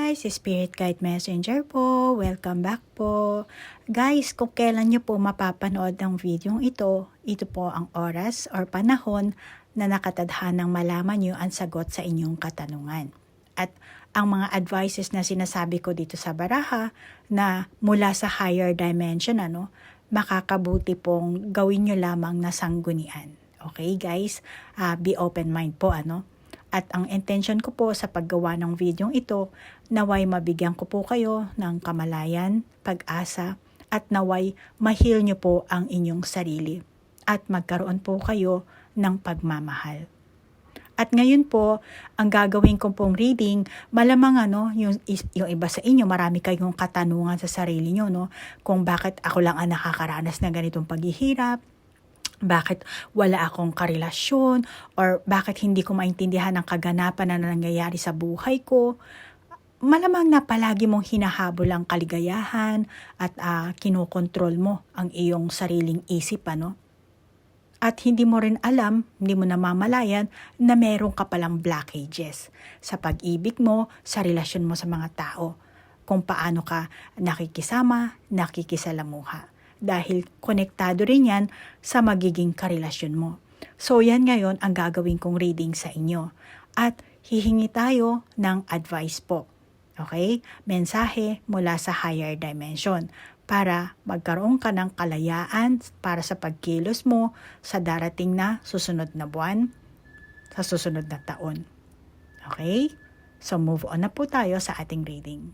guys, Spirit Guide Messenger po. Welcome back po. Guys, kung kailan nyo po mapapanood ang video ito po ang oras or panahon na nakatadhanang malaman nyo ang sagot sa inyong katanungan. At ang mga advices na sinasabi ko dito sa baraha na mula sa higher dimension, makakabuti pong gawin nyo lamang na sanggunian. Okay guys, be open mind po At ang intention ko po sa paggawa ng video ito, naway mabigyan ko po kayo ng kamalayan, pag-asa, at naway ma-heal nyo po ang inyong sarili. At magkaroon po kayo ng pagmamahal. At ngayon po, ang gagawin kong pong reading, malamang yung iba sa inyo, marami kayong katanungan sa sarili nyo, kung bakit ako lang ang nakakaranas ng ganitong paghihirap, bakit wala akong karelasyon, or bakit hindi ko maintindihan ang kaganapan na nangyayari sa buhay ko. Malamang na palagi mong hinahabol ang kaligayahan at kinokontrol mo ang iyong sariling isip, At hindi mo rin alam, hindi mo namamalayan na meron ka palang blockages sa pag-ibig mo, sa relasyon mo sa mga tao, kung paano ka nakikisama, nakikisalamuha. Dahil konektado rin yan sa magiging karelasyon mo. So yan ngayon ang gagawin kong reading sa inyo. At hihingi tayo ng advice po. Okay? Mensahe mula sa higher dimension para magkaroon ka ng kalayaan para sa pagkilos mo sa darating na susunod na buwan, sa susunod na taon. Okay? So move on na po tayo sa ating reading.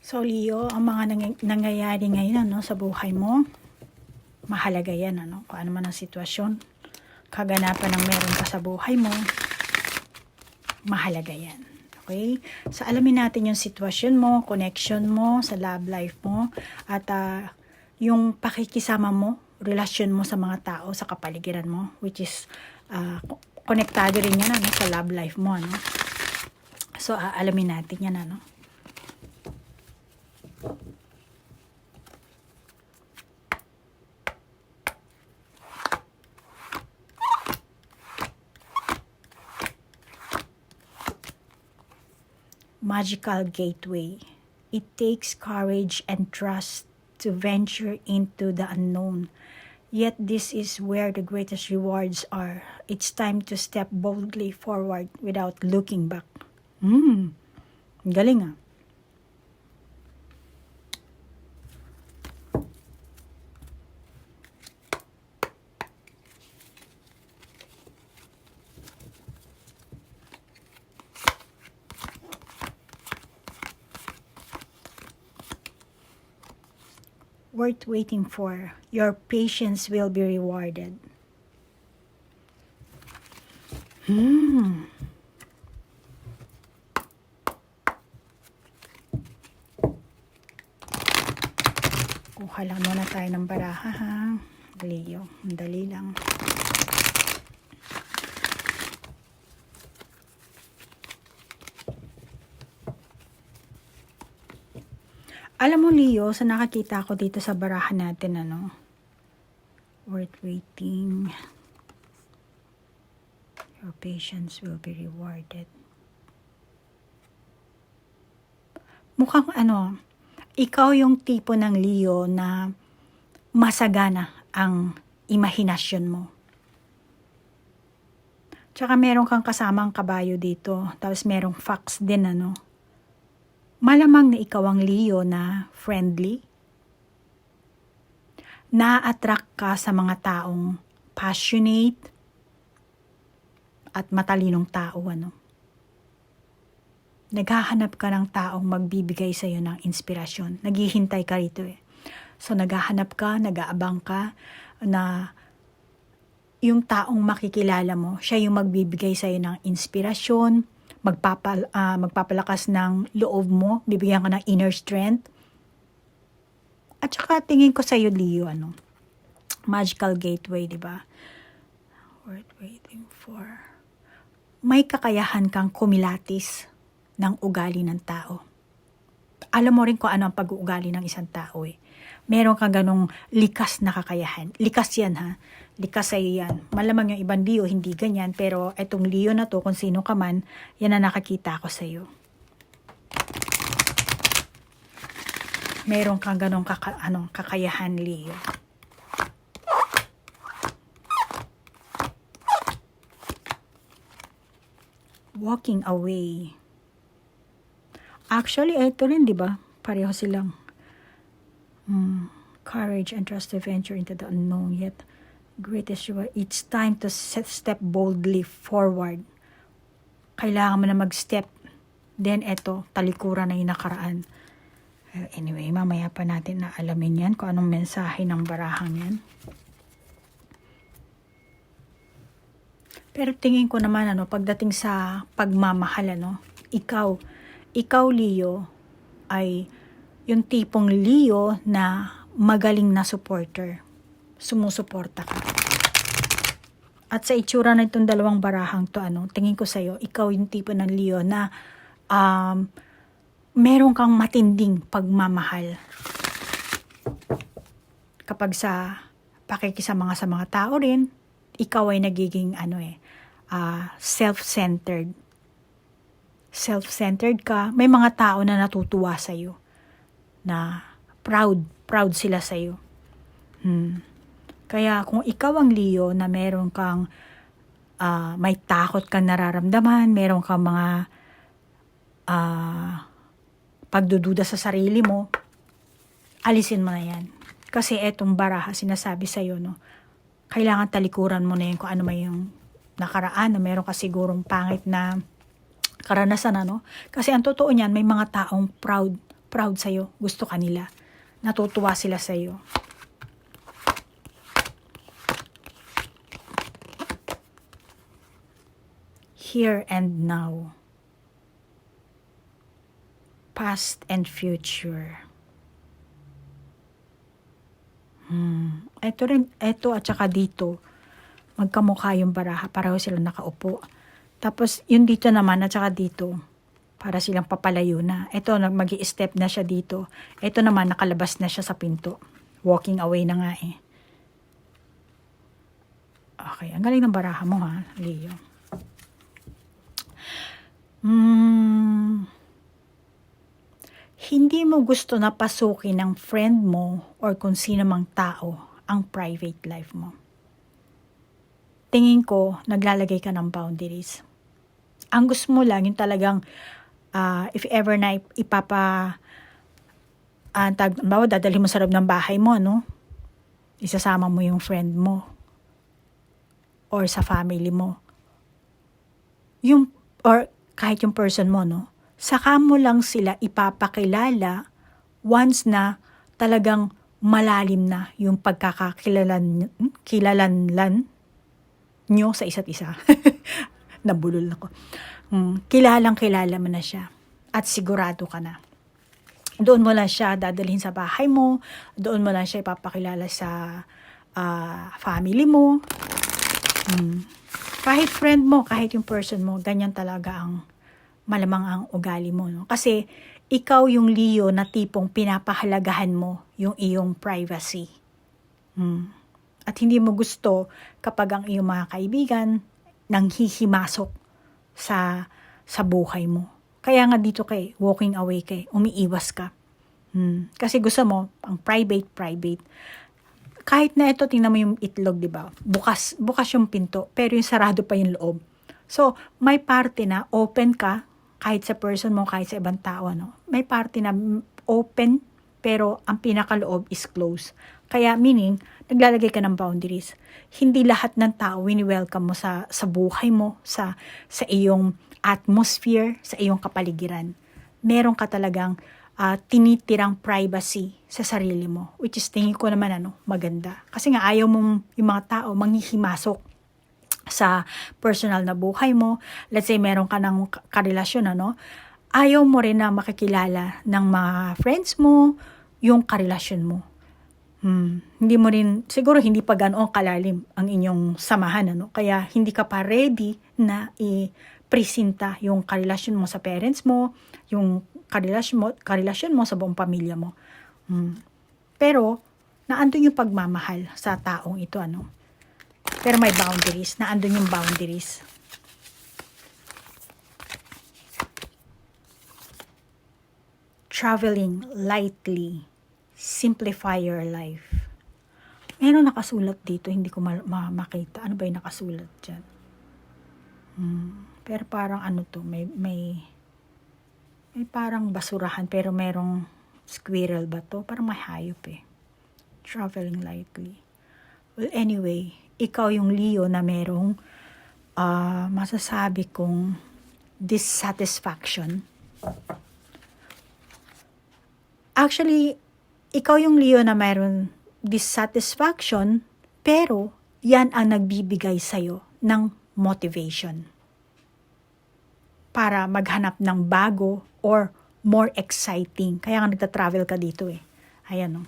So Leo, ang mga nangyayari ngayon sa buhay mo, mahalaga yan, kung ano man ang sitwasyon, kaganapan ng meron ka sa buhay mo, mahalaga yan. Okay? So alamin natin yung sitwasyon mo, connection mo sa love life mo, at yung pakikisama mo, relasyon mo sa mga tao, sa kapaligiran mo, which is konektado rin yan sa love life mo. So alamin natin yan. Magical gateway. It takes courage and trust to venture into the unknown. Yet this is where the greatest rewards are. It's time to step boldly forward without looking back. Galing . Worth waiting for. Your patience will be rewarded. Kuha lang muna tayo ng baraha, ha? Leo, dali lang. Alam mo Leo, sa nakakita ko dito sa barahan natin, worth waiting. Your patience will be rewarded. Mukhang ikaw yung tipo ng Leo na masagana ang imahinasyon mo. Tsaka meron kang kasamang kabayo dito, tapos merong fox din, Malamang na ikaw ang Leo na friendly. Na-attract ka sa mga taong passionate at matalinong tao, Naghahanap ka ng taong magbibigay sa iyo ng inspirasyon. Naghihintay ka rito . So naghahanap ka, nag-aabang ka na yung taong makikilala mo, siya yung magbibigay sa iyo ng inspirasyon, magpapalakas ng loob mo, bibigyan ka ng inner strength. At saka tingin ko sa iyo Leo, magical gateway, di ba? Worth waiting for. May kakayahan kang kumilatis ng ugali ng tao. Alam mo rin kung ano ang pag-uugali ng isang tao . Meron kang ganong likas na kakayahan. Likas yan ha. Likas sa'yo yan. Malamang yung ibang Leo, hindi ganyan. Pero etong Leo na to, kung sino ka man, yan na nakakita ko sa'yo. Meron kang ganong kakayahan, Leo. Walking away. Actually, eto rin, di ba? Pareho silang. Courage and trust to venture into the unknown, yet great is your. It's time to step boldly forward. Kailangan mo na mag-step. Then eto, talikuran na yung nakaraan. Anyway, mamaya pa natin na alamin yan kung anong mensahe ng barahang yan. Pero tingin ko naman pagdating sa pagmamahal ikaw Leo ay yung tipong Leo na magaling na supporter. Sumusuporta ka. At sa itsura na itong dalawang barahang to, tingin ko sa'yo, ikaw yung tipo ng Leo na meron kang matinding pagmamahal. Kapag sa pakikisama sa mga tao rin, ikaw ay nagiging self-centered. Self-centered ka. May mga tao na natutuwa sa'yo. Na proud sila sa'yo. Kaya kung ikaw ang Leo na meron kang may takot kang nararamdaman, meron kang mga pagdududa sa sarili mo, alisin mo na yan. Kasi etong baraha sinasabi sa'yo, kailangan talikuran mo na yun kung ano may yung nakaraan na meron ka sigurong pangit na karanasan, Kasi ang totoo niyan, may mga taong proud sa'yo. Gusto ka nila. Natutuwa sila sa'yo. Here and now. Past and future. Ito at saka dito, magkamukha yung baraha, pareho sila nakaupo. Tapos, yung dito naman at saka dito, para silang papalayo na. Ito, mag-i-step na siya dito. Ito naman, nakalabas na siya sa pinto. Walking away na nga eh. Okay, ang galing ng baraha mo ha, Leo. Hindi mo gusto na pasukin ng friend mo or kung sino mang tao ang private life mo. Tingin ko, naglalagay ka ng boundaries. Ang gusto mo lang, yung talagang, if ever na dadali mo sa loob ng bahay mo, isasama mo yung friend mo or sa family mo. Or kahit yung person mo, saka mo lang sila ipapakilala once na talagang malalim na yung pagkakakilalan nyo sa isa't isa. Nabulol ako. Kilala mo na siya at sigurado ka na. Doon mo lang siya dadalhin sa bahay mo, doon mo lang siya ipapakilala sa family mo. Kahit friend mo, kahit yung person mo, ganyan talaga ang malamang ang ugali mo. Kasi ikaw yung Leo na tipong pinapahalagahan mo yung iyong privacy. At hindi mo gusto kapag ang iyong mga kaibigan nanghihimasok sa buhay mo. Kaya nga dito walking away umiiwas ka. Kasi gusto mo, ang private. Kahit na ito, tingnan mo yung itlog, di ba? Bukas yung pinto, pero yung sarado pa yung loob. So, may parte na open ka, kahit sa person mo, kahit sa ibang tao, May parte na open, pero ang pinakaloob is closed. Kaya meaning, naglalagay ka ng boundaries. Hindi lahat ng tao wini-welcome mo sa buhay mo, sa iyong atmosphere, sa iyong kapaligiran. Meron ka talagang tinitirang privacy sa sarili mo, which is tingin ko naman maganda. Kasi nga ayaw mong yung mga tao manghihimasok sa personal na buhay mo. Let's say meron ka ng karelasyon, ayaw mo rin na makikilala ng mga friends mo yung karelasyon mo. Hindi mo rin, siguro hindi pa ganoon kalalim ang inyong samahan, kaya hindi ka pa ready na i-presenta yung karelasyon mo sa parents mo, yung karelasyon mo sa buong pamilya mo. Pero, naandun yung pagmamahal sa taong ito, ano. Pero may boundaries, naandun yung boundaries. Traveling lightly, simplify your life. Meron nakasulat dito, hindi ko makita. Ano ba yung nakasulat dyan? Pero parang ano to, may parang basurahan, pero merong squirrel ba to? Parang may hayop eh. Traveling lightly. Well, anyway, ikaw yung Leo na merong masasabi kong dissatisfaction. Actually, ikaw yung Leo na meron dissatisfaction, pero yan ang nagbibigay sa'yo ng motivation para maghanap ng bago or more exciting. Kaya nga nagta-travel ka dito eh. Ayan o.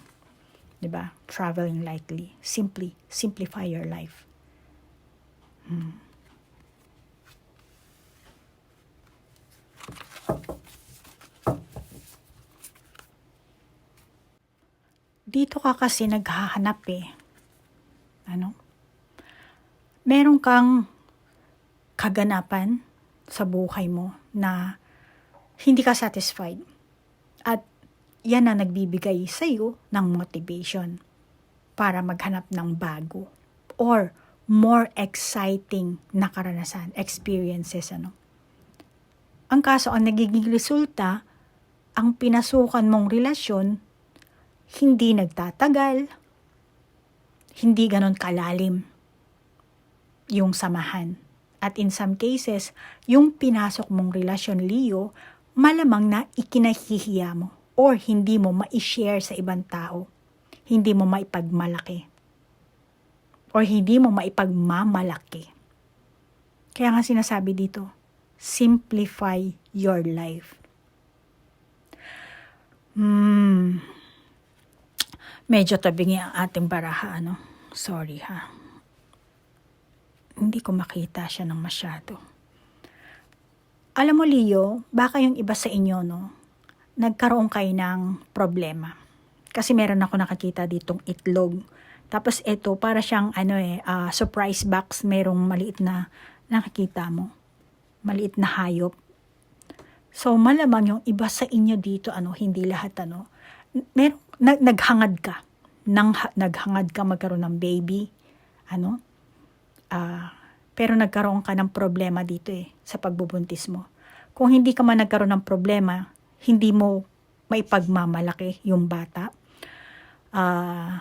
Diba? Traveling lightly. Simplify your life. Dito ka kasi naghahanap eh. Ano? Meron kang kaganapan sa buhay mo na hindi ka satisfied. At yan na nagbibigay sa iyo ng motivation para maghanap ng bago or more exciting na karanasan, experiences, ano. Ang kaso, ang nagiging resulta, ang pinasukan mong relasyon, hindi nagtatagal, hindi ganon kalalim yung samahan. At in some cases, yung pinasok mong relasyon, Leo, malamang na ikinahihiya mo or hindi mo ma-share sa ibang tao. Hindi mo maipagmalaki. Or hindi mo maipagmamalaki. Kaya nga sinasabi dito, simplify your life. Medyo tabingi ang ating baraha, ano? Sorry ha. Hindi ko makita siya ng masyado. Alam mo, Leo, baka yung iba sa inyo, no, nagkaroon kayo ng problema. Kasi meron ako nakakita ditong itlog. Tapos ito, para siyang surprise box, merong maliit na nakikita mo. Maliit na hayop. So, malamang yung iba sa inyo dito, hindi lahat, merong, naghangad ka. Naghangad ka magkaroon ng baby, pero nagkaroon ka ng problema dito sa pagbubuntis mo. Kung hindi ka man nagkaroon ng problema, hindi mo maipagmamalaki yung bata.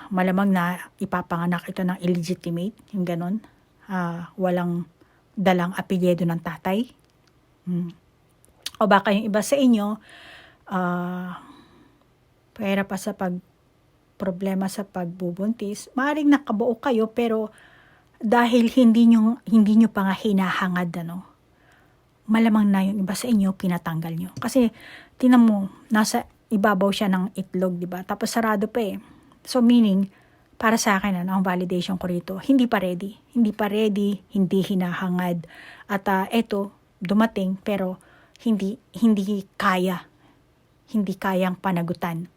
Malamang na ipapanganak ito ng illegitimate, yung ganon. Walang dalang apelyido ng tatay. O baka yung iba sa inyo, pera pa sa problema sa pagbubuntis, maaaring nakabuo kayo pero dahil hindi nyo pa nga hinahangad, malamang na yung iba sa inyo, pinatanggal nyo. Kasi, tinan mo, nasa ibabaw siya ng itlog, diba? Tapos sarado pa eh. So, meaning, para sa akin, ang validation ko rito, hindi pa ready. Hindi pa ready, hindi hinahangad. At eto, dumating, pero hindi kaya. Hindi kayang panagutan.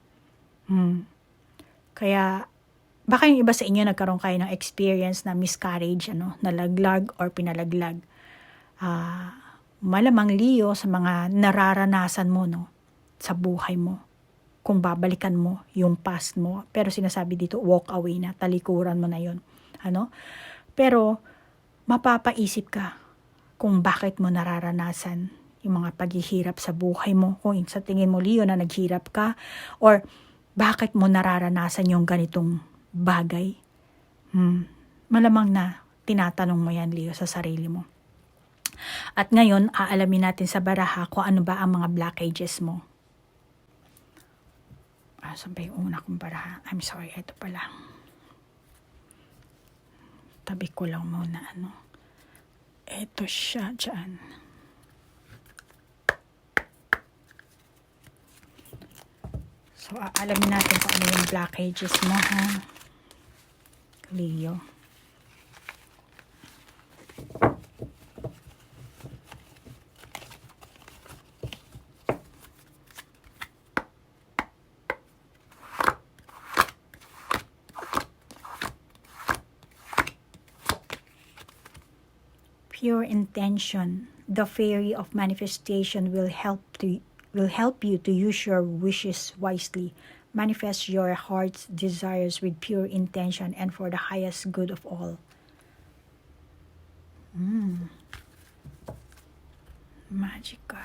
Kaya, baka yung iba sa inyo nagkaroon kayo ng experience na miscarriage, nalaglag or pinalaglag. Malamang, Leo, sa mga nararanasan mo, sa buhay mo, kung babalikan mo yung past mo. Pero sinasabi dito, walk away na, talikuran mo na yun. Pero, mapapaisip ka kung bakit mo nararanasan yung mga paghihirap sa buhay mo. Kung sa tingin mo, Leo, na naghirap ka, or bakit mo nararanasan yung ganitong bagay. Malamang na tinatanong mo yan, Leo, sa sarili mo. At ngayon, aalamin natin sa baraha kung ano ba ang mga blockages mo. Saan ba yung una kong baraha? I'm sorry, ito pala. Tabi ko lang muna, Ito siya, dyan. So, aalamin natin kung ano yung blockages mo, ha? Leo. Pure intention. The fairy of manifestation will help you to use your wishes wisely. Manifest your heart's desires with pure intention and for the highest good of all. Magical.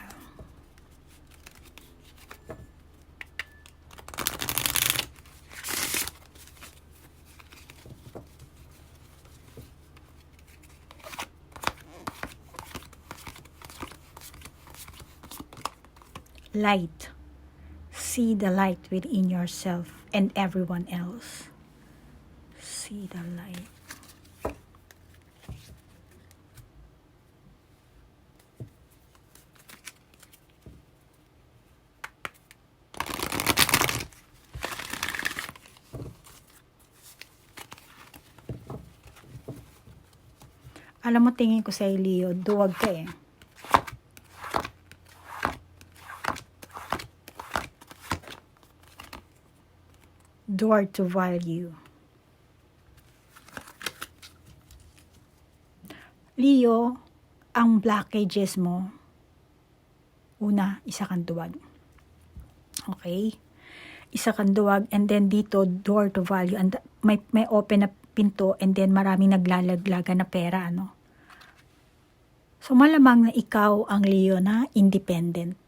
Light. See the light within yourself and everyone else. See the light. Alam mo, tingin ko sa Leo, duwag ka eh. Door to value. Leo, ang blockages mo, una, isa kang duwag. Okay? Isa kang duwag, and then dito, door to value. And may open na pinto, and then maraming naglalaglaga na pera, ano? So, malamang na ikaw ang Leo na independent.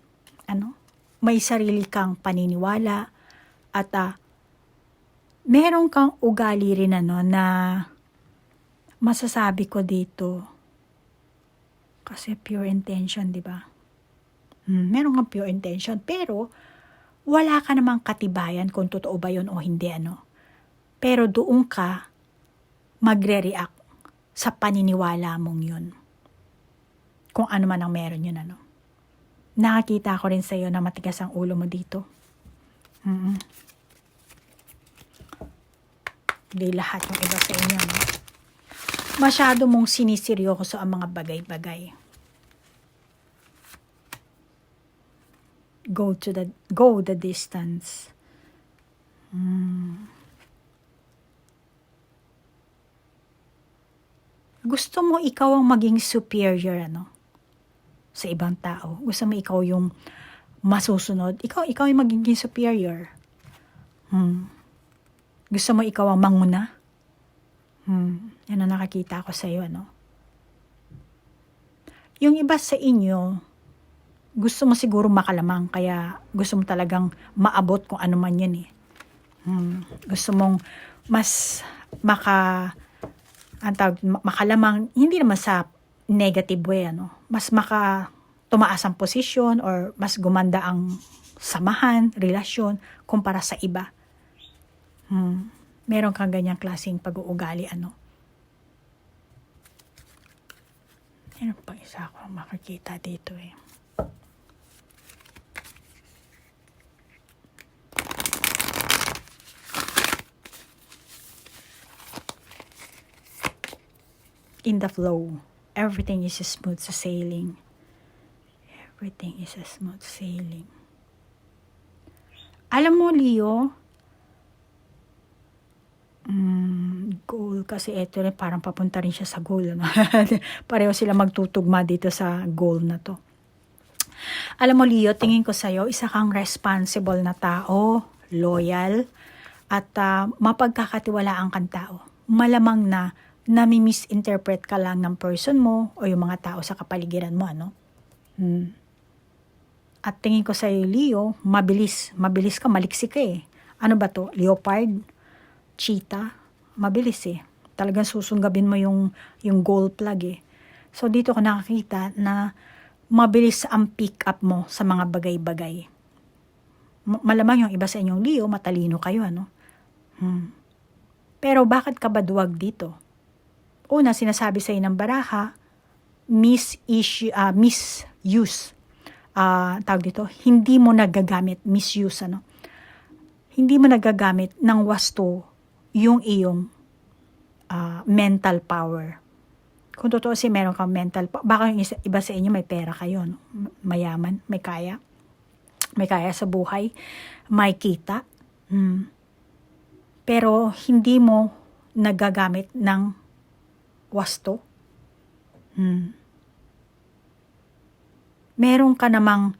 Ano? May sarili kang paniniwala, at meron kang ugali rin, ano, na masasabi ko dito. Kasi pure intention, di ba? Meron kang pure intention, pero wala ka namang katibayan kung totoo ba yun o hindi, ano. Pero doon ka magre-react sa paniniwala mong yun. Kung ano man ang meron yun, ano. Nakakita ko rin sa iyo na matigas ang ulo mo dito. Hindi lahat yung iba sa inyo, no? Masyado mong siniseryoso ang mga bagay-bagay. Go the distance. Gusto mo ikaw ang maging superior, ano, sa ibang tao. Gusto mo ikaw yung masusunod. Ikaw yung magiging superior. Gusto mo ikaw ang manguna. Yan ang nakakita ko sa iyo, ano. Yung iba sa inyo, gusto mo siguro makalamang, kaya gusto mo talagang maabot kung ano man yun eh. Gusto mong mas makalamang, hindi naman sa negative way, ano. Mas tumaas ang posisyon or mas gumanda ang samahan, relasyon, kumpara sa iba. Meron kang ganyang klaseng pag-uugali, ano. Meron pa isa ako makikita dito eh. In the flow, everything is smooth sailing. Everything is smooth sailing. Alam mo, Leo, goal, kasi ito rin parang papunta rin siya sa goal, no? Pareho sila magtutugma dito sa goal na to. Alam mo, Leo, tingin ko sa'yo, isa kang responsible na tao, loyal, at mapagkakatiwalaan kang tao. Malamang na nami-misinterpret ka lang ng person mo o yung mga tao sa kapaligiran mo, ano? At tingin ko sa'yo, Leo, mabilis ka, maliksi ka eh. Ano ba to? Leopard? Cheetah? Mabilis eh. Talagang susunggabin mo yung goal plug eh. So dito ko nakakita na mabilis ang pick up mo sa mga bagay-bagay. Malamang yung iba sa inyong Leo, matalino kayo, ano? Pero bakit ka ba duwag dito? Una, sinasabi sa ng baraha, misuse. Tawag dito, hindi mo nagagamit, misuse, ano? Hindi mo nagagamit ng wasto yung iyong mental power. Kung totoo meron kang mental power, baka yung iba sa inyo may pera kayo, no? Mayaman, may kaya sa buhay, may kita. Pero hindi mo nagagamit ng wasto. Meron ka namang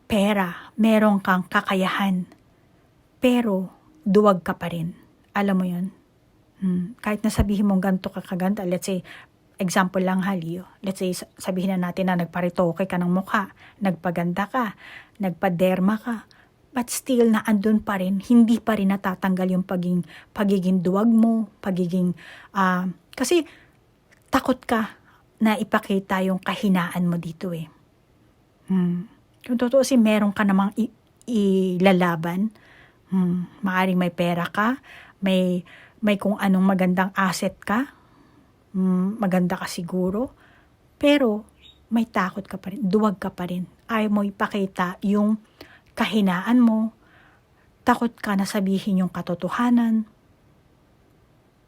pera, meron kang kakayahan, pero duwag ka pa rin. Alam mo yun? Kahit na sabihin mong ganito ka kaganda, let's say, example lang Leo, let's say, sabihin na natin na nagparitoke ka ng mukha, nagpaganda ka, nagpaderma ka, but still na andun pa rin, hindi pa rin natatanggal yung pagiging duwag mo, kasi takot ka na ipakita yung kahinaan mo dito eh. Kung totoo meron ka namang ilalaban, maaring may pera ka, may kung anong magandang asset ka, maganda ka siguro, pero may takot ka pa rin, duwag ka pa rin. Ayaw mo ipakita yung kahinaan mo, takot ka na sabihin yung katotohanan,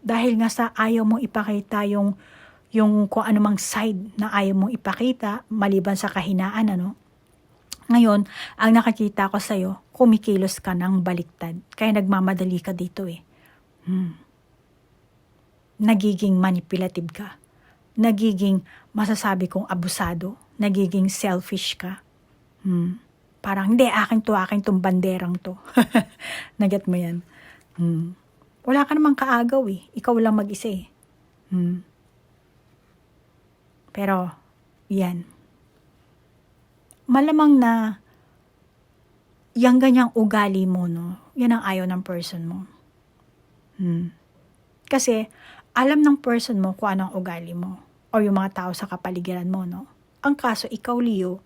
dahil nga sa ayaw mo ipakita yung kung anumang side na ayaw mo ipakita, maliban sa kahinaan, Ngayon, ang nakakita ko sa'yo, kumikilos ka ng baliktad, kaya nagmamadali ka dito eh. Nagiging manipulative ka, nagiging masasabi kong abusado, nagiging selfish ka. Parang hindi, akin tong banderang to. Naget mo yan. Wala ka namang kaagaw eh, ikaw lang mag-isa eh. Pero, yan. Malamang na yung ganyang ugali mo, yan ang ayaw ng person mo. Kasi, alam ng person mo kung anong ugali mo o yung mga tao sa kapaligiran mo, Ang kaso, ikaw, Leo,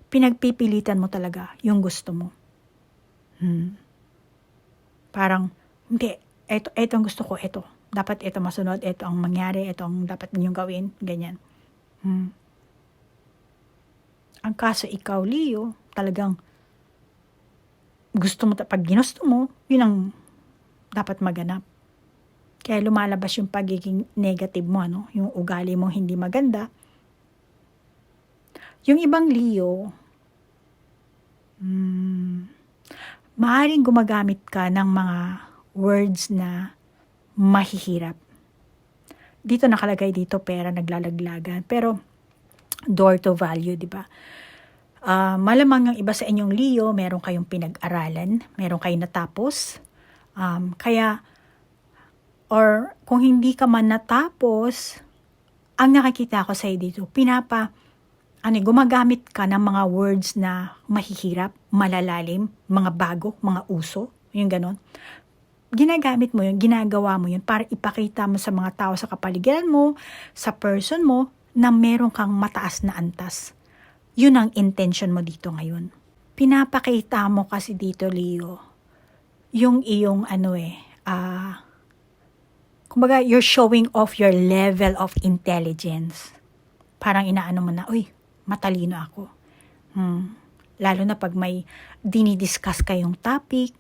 pinagpipilitan mo talaga yung gusto mo. Parang, hindi, eto ang gusto ko, eto. Dapat eto masunod, eto ang mangyari, eto ang dapat ninyong gawin, ganyan. Ang kaso, ikaw, Leo, talagang gusto mo, pag ginusto mo, yun ang dapat maganap. Kaya lumalabas yung pagiging negative mo, yung ugali mo hindi maganda. Yung ibang Leo, maaaring gumagamit ka ng mga words na mahihirap. Dito nakalagay dito pera naglalaglagan, pero door to value, di ba? Malamang yung iba sa inyong Leo, meron kayong pinag-aralan, meron kayong natapos, kaya or kung hindi ka man natapos, ang nakikita ko sa'yo dito, gumagamit ka ng mga words na mahihirap, malalalim, mga bago, mga uso, yung ganon. Ginagamit mo yun, ginagawa mo yun para ipakita mo sa mga tao sa kapaligiran mo, sa person mo, na meron kang mataas na antas. Yun ang intention mo dito ngayon. Pinapakita mo kasi dito, Leo, yung iyong kumbaga, you're showing off your level of intelligence. Parang inaano mo na, uy, matalino ako. Lalo na pag may dinidiscuss kayong topic,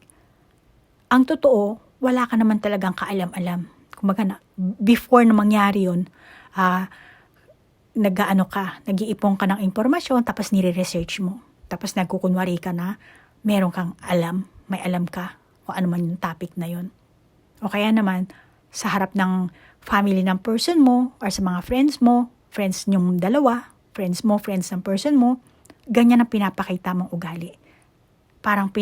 ang totoo, wala ka naman talagang kaalam-alam. Kumbaga, before na mangyari yun, nag-iipon ka ng impormasyon, tapos nire-research mo. Tapos nagkukunwari ka na, meron kang alam, may alam ka, kung ano man yung topic na yun. O kaya naman, sa harap ng family ng person mo, or sa mga friends mo, friends nyong dalawa, friends mo, friends ng person mo, ganyan ang pinapakita mong ugali. Parang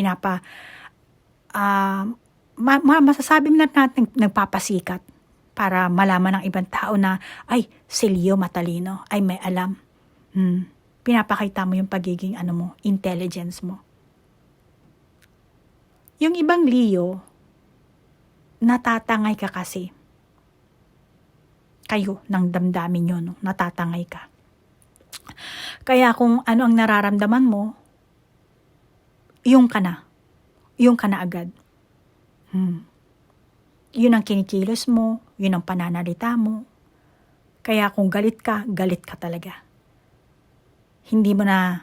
masasabi mo natin nagpapasikat para malaman ng ibang tao na, ay, si Leo matalino, ay may alam. Pinapakita mo yung pagiging intelligence mo. Yung ibang Leo, natatangay ka kasi. Kayo, ng damdamin nyo, natatangay ka. Kaya kung ano ang nararamdaman mo, yung ka na agad. Yun ang kinikilos mo, yun ang pananalita mo. Kaya kung galit ka talaga. Hindi mo na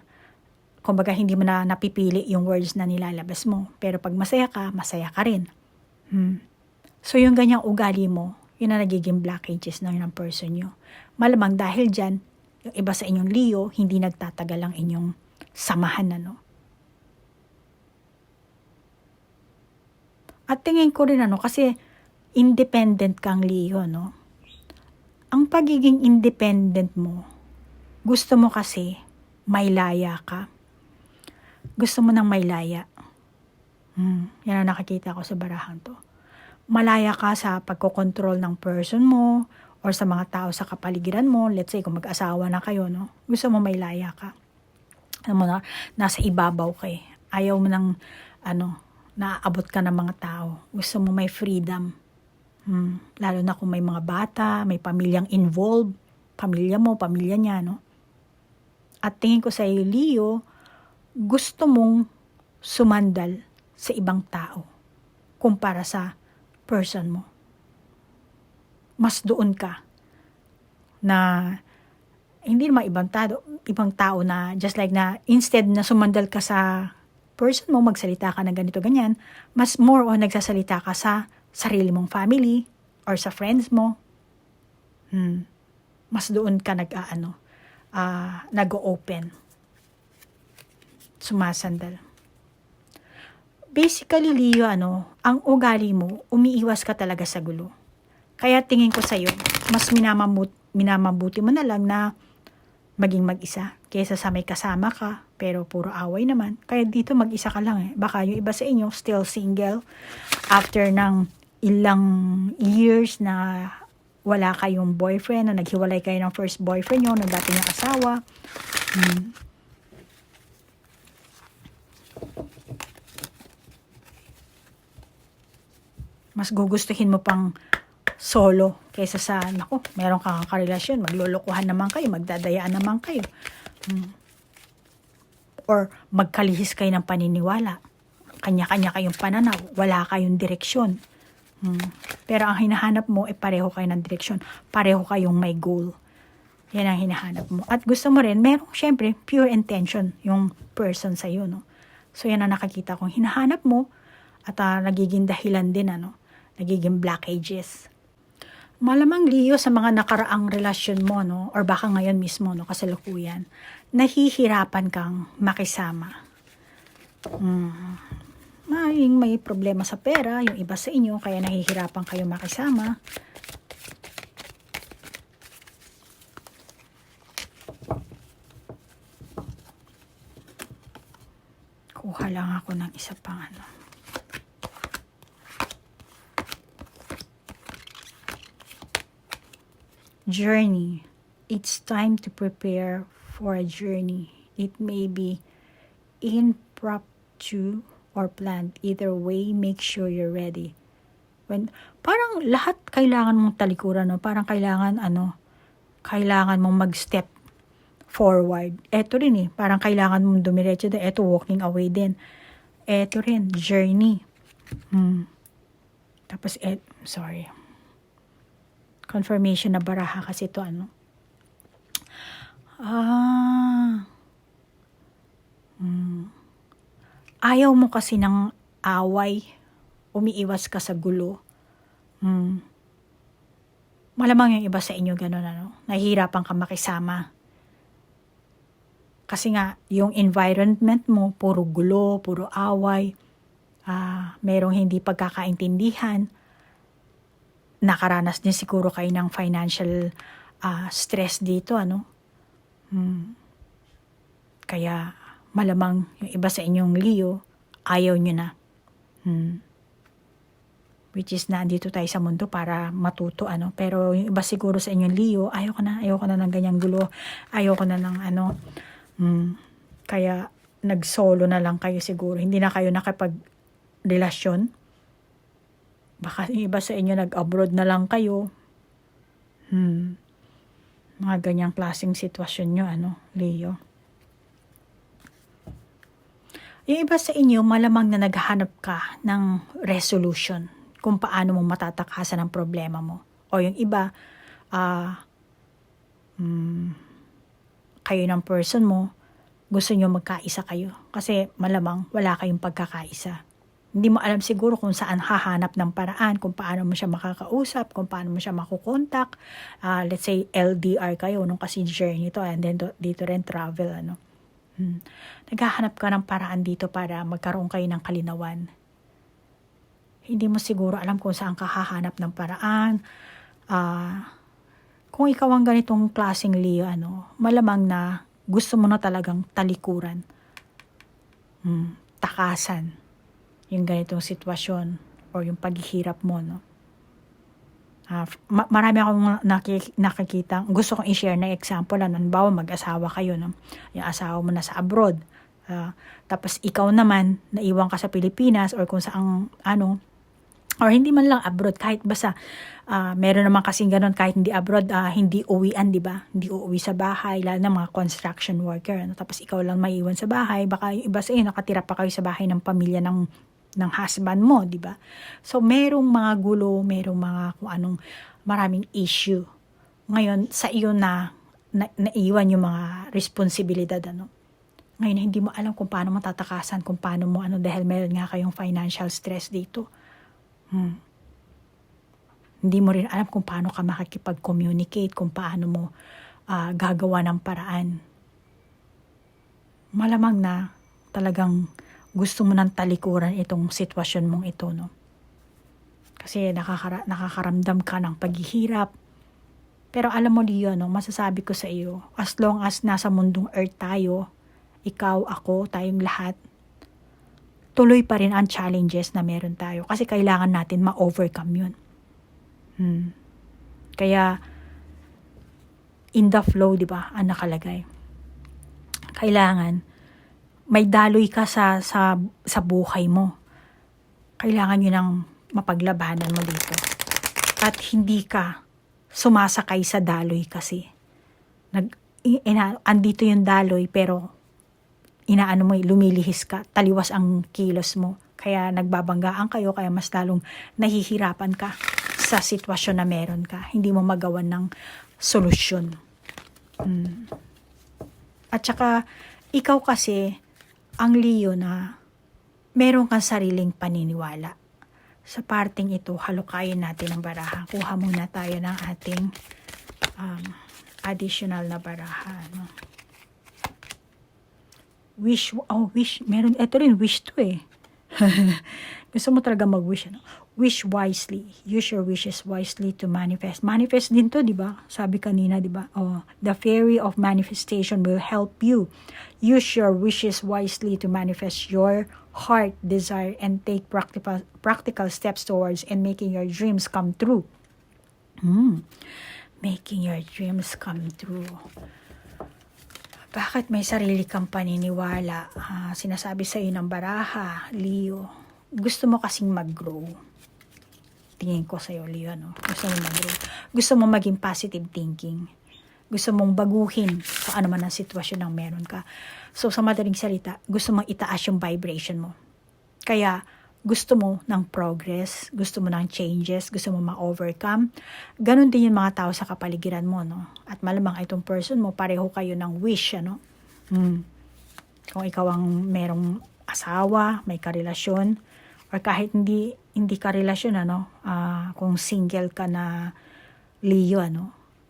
napipili yung words na nilalabas mo. Pero pag masaya ka rin. So yung ganyang ugali mo, yun ang nagiging blockages ng person nyo. Malamang dahil dyan, yung iba sa inyong Leo, hindi nagtatagal ang inyong samahan At tingin ko rin kasi independent kang Leo, Ang pagiging independent mo, Gusto mo kasi may laya ka. Gusto mo ng may laya. Yan ang nakikita ko sa barahang to. Malaya ka sa pagkokontrol ng person mo or sa mga tao sa kapaligiran mo. Let's say, kung mag-asawa na kayo, no? Gusto mo may laya ka. Alam mo na, nasa ibabaw ka eh. Ayaw mo ng, naaabot ka ng mga tao. Gusto mo may freedom. Lalo na kung may mga bata, may pamilyang involved. Pamilya mo, pamilya niya, no? At tingin ko sa iyo, Leo, gusto mong sumandal sa ibang tao kumpara sa person mo. Mas doon ka na hindi naman ibang tao na just like na instead na sumandal ka sa person mo, magsalita ka na ganito ganyan, mas more on nagsasalita ka sa sarili mong family or sa friends mo. Mas doon ka nag-open. Sumasandal. Basically, Leo, ang ugali mo, umiiwas ka talaga sa gulo. Kaya tingin ko sa'yo, mas minamabuti mo na lang na maging mag-isa kaysa sa may kasama ka, pero puro away naman. Kaya dito mag-isa ka lang eh. Baka yung iba sa inyo, still single, after ng ilang years na wala kayong boyfriend, o naghiwalay kayo ng first boyfriend nyo, ng dati niyong asawa. Mas gugustuhin mo pang solo kaysa sa, meron kang karelasyon, maglulukuhan naman kayo, magdadayaan naman kayo. Or magkalihis kayo ng paniniwala. Kanya-kanya kayong pananaw, wala kayong direksyon. Pero ang hinahanap mo, pareho kayo ng direksyon. Pareho kayong may goal. Yan ang hinahanap mo. At gusto mo rin, merong syempre pure intention yung person sa'yo, no? So yan ang nakakita kong hinahanap mo at nagiging dahilan din, nagiging blockages. Malamang, Leo, sa mga nakaraang relasyon mo, no, or baka ngayon mismo, no, kasalukuyan, nahihirapan kang makisama. May problema sa pera, yung iba sa inyo, kaya nahihirapan kayo makisama. Kuha lang ako ng isa pang Journey. It's time to prepare for a journey. It may be impromptu or planned. Either way, make sure you're ready. Parang lahat kailangan mong talikuran, no? Parang kailangan mong mag-step forward. Eto rin parang kailangan mong dumiretso din. Eto, walking away din. Eto rin, journey. Tapos, sorry. Confirmation na baraha kasi ito, Ayaw mo kasi ng away, umiiwas ka sa gulo. Malamang yung iba sa inyo ganun, nahihirapan ka makisama. Kasi nga, yung environment mo, puro gulo, puro away, merong hindi pagkakaintindihan. Nakaranas din siguro kayo ng financial stress dito, Kaya, malamang yung iba sa inyong Leo, ayaw nyo na. Which is, nandito tayo sa mundo para matuto, Pero yung iba siguro sa inyong Leo, ayoko na ng ganyang gulo. Ayoko na ng Kaya, nag-solo na lang kayo siguro. Hindi na kayo nakipag-relasyon. Baka yung iba sa inyo nag-abroad na lang kayo. Mga ganyang klaseng sitwasyon nyo, Leo. Yung iba sa inyo, malamang na naghahanap ka ng resolution kung paano mo matatakasan ang problema mo. O yung iba, kayo ng person mo, gusto nyo magkaisa kayo. Kasi malamang wala kayong pagkakaisa. Hindi mo alam siguro kung saan hahanap ng paraan, kung paano mo siya makakausap, kung paano mo siya makukontak. Let's say LDR kayo, kasi journey to, and then dito rin travel, Naghahanap ka ng paraan dito para magkaroon kayo ng kalinawan. Hindi mo siguro alam kung saan ka hahanap ng paraan, kung ikaw ang ganitong klaseng Leo, malamang na gusto mo na talagang talikuran. Takasan yung ganitong sitwasyon o yung paghihirap mo, no? Marami akong nakikita, gusto kong i-share na example, halimbawa mag-asawa kayo, no? Yung asawa mo na sa abroad, tapos ikaw naman naiwan ka sa Pilipinas or kung saang or hindi man lang abroad, kahit basta meron naman kasing ganun, kahit hindi abroad, hindi uwian, di ba? Hindi uuwi sa bahay, lalo na mga construction worker, tapos ikaw lang maiwan sa bahay, baka yung iba sa inyo nakatira pa kayo sa bahay ng pamilya ng husband mo, di ba? So merong mga gulo, merong mga kung anong maraming issue. Ngayon sa iyo na naiwan yung mga responsibilidad, Ngayon hindi mo alam kung paano matatakasan, kung paano mo dahil meron nga kayong financial stress dito. Hindi mo rin alam kung paano ka makikipag-communicate, kung paano mo gagawa ng paraan. Malamang na talagang gusto mo nang talikuran itong sitwasyon mong ito, no? Kasi nakakaramdam ka ng paghihirap. Pero alam mo, Leo, masasabi ko sa iyo, as long as nasa mundong earth tayo, ikaw, ako, tayong lahat, tuloy pa rin ang challenges na meron tayo. Kasi kailangan natin ma-overcome yun. Kaya, in the flow, di ba, ang nakalagay. Kailangan, may daloy ka sa buhay mo. Kailangan yun ang mapaglabanan mo dito. At hindi ka sumasakay sa daloy kasi. Andito yung daloy pero lumilihis ka, taliwas ang kilos mo. Kaya nagbabanggaan kayo, kaya mas lalong nahihirapan ka sa sitwasyon na meron ka. Hindi mo magawan ng solusyon. At saka, ikaw kasi, ang Leo na meron kang sariling paniniwala. Sa parting ito, halukayin natin ang baraha. Kuha muna tayo ng ating additional na baraha. Wish. Meron, ito rin, wish to eh. Gusto mo talaga mag-wish, Wish wisely. Use your wishes wisely to manifest. Manifest din to, di ba? Sabi kanina, di ba? The fairy of manifestation will help you. Use your wishes wisely to manifest your heart desire and take practical steps towards and making your dreams come true. Making your dreams come true. Bakit may sarili kang paniniwala? Sinasabi sa iyo ng baraha, Leo. Gusto mo kasing mag-grow. Tingin ko sa iyo, Leo, Gusto mo mag-grow. Gusto mo maging positive thinking. Gusto mong baguhin kung ano man ang sitwasyon ng meron ka. So, sa madaling salita, gusto mong itaas yung vibration mo. Kaya, gusto mo ng progress, gusto mo ng changes, gusto mo ma-overcome. Ganon din yung mga tao sa kapaligiran mo, At malamang itong person mo, pareho kayo ng wish, Kung ikaw ang merong asawa, may karelasyon, or kahit hindi karelasyon, kung single ka na Leo,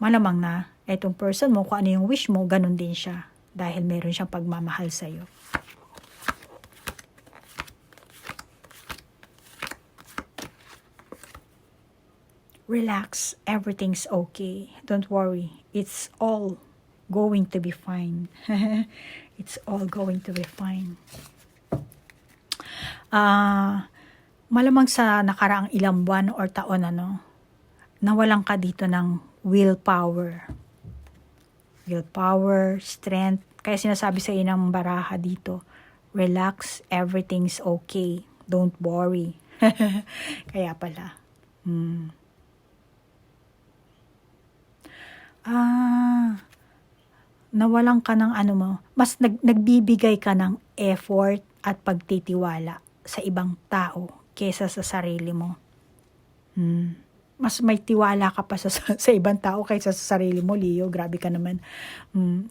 malamang na itong person mo, kung ano yung wish mo, ganon din siya. Dahil meron siyang pagmamahal sa'yo. Relax, everything's okay. Don't worry, it's all going to be fine. It's all going to be fine. Malamang sa nakaraang ilang buwan or taon, nawalan ka dito ng willpower. Willpower, strength. Kaya sinasabi sa iyo ng baraha dito, relax, everything's okay. Don't worry. Kaya pala. Nawalan ka ng mas nagbibigay ka ng effort at pagtitiwala sa ibang tao kesa sa sarili mo. Mas may tiwala ka pa sa ibang tao kaysa sa sarili mo, Leo. Grabe ka naman.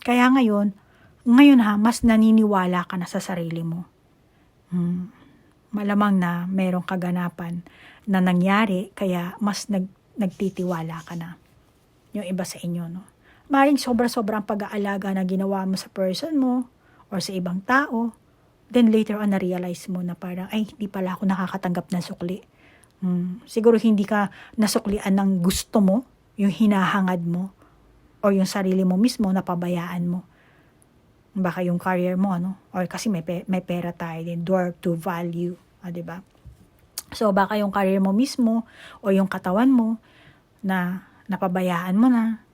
Kaya ngayon mas naniniwala ka na sa sarili mo. Malamang na merong kaganapan na nangyari, kaya mas nagtitiwala ka na. Yung iba sa inyo, Maring sobra-sobrang pag-aalaga na ginawa mo sa person mo or sa ibang tao, then later on na-realize mo na parang, hindi pala ako nakakatanggap ng sukli. Siguro hindi ka nasuklian ng gusto mo, yung hinahangad mo, or yung sarili mo mismo napabayaan mo. Baka yung career mo, or kasi may pera tayo din, door to value, di ba? So baka yung career mo mismo o yung katawan mo na napabayaan mo na,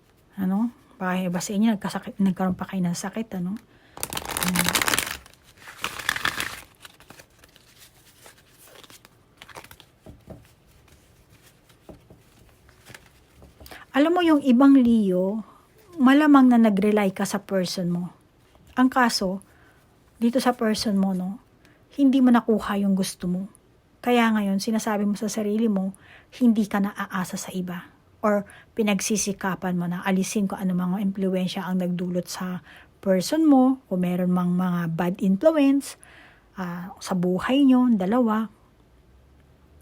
baka iba sa inyo nagkaroon pa kayo ng sakit, Alam mo yung ibang Leo, malamang na nag-rely ka sa person mo. Ang kaso, dito sa person mo, hindi mo nakuha yung gusto mo. Kaya ngayon, sinasabi mo sa sarili mo, hindi ka naaasa sa iba. Or pinagsisikapan mo na alisin kung ano mga impluwensya ang nagdulot sa person mo, kung meron mang mga bad influence, sa buhay nyo, dalawa,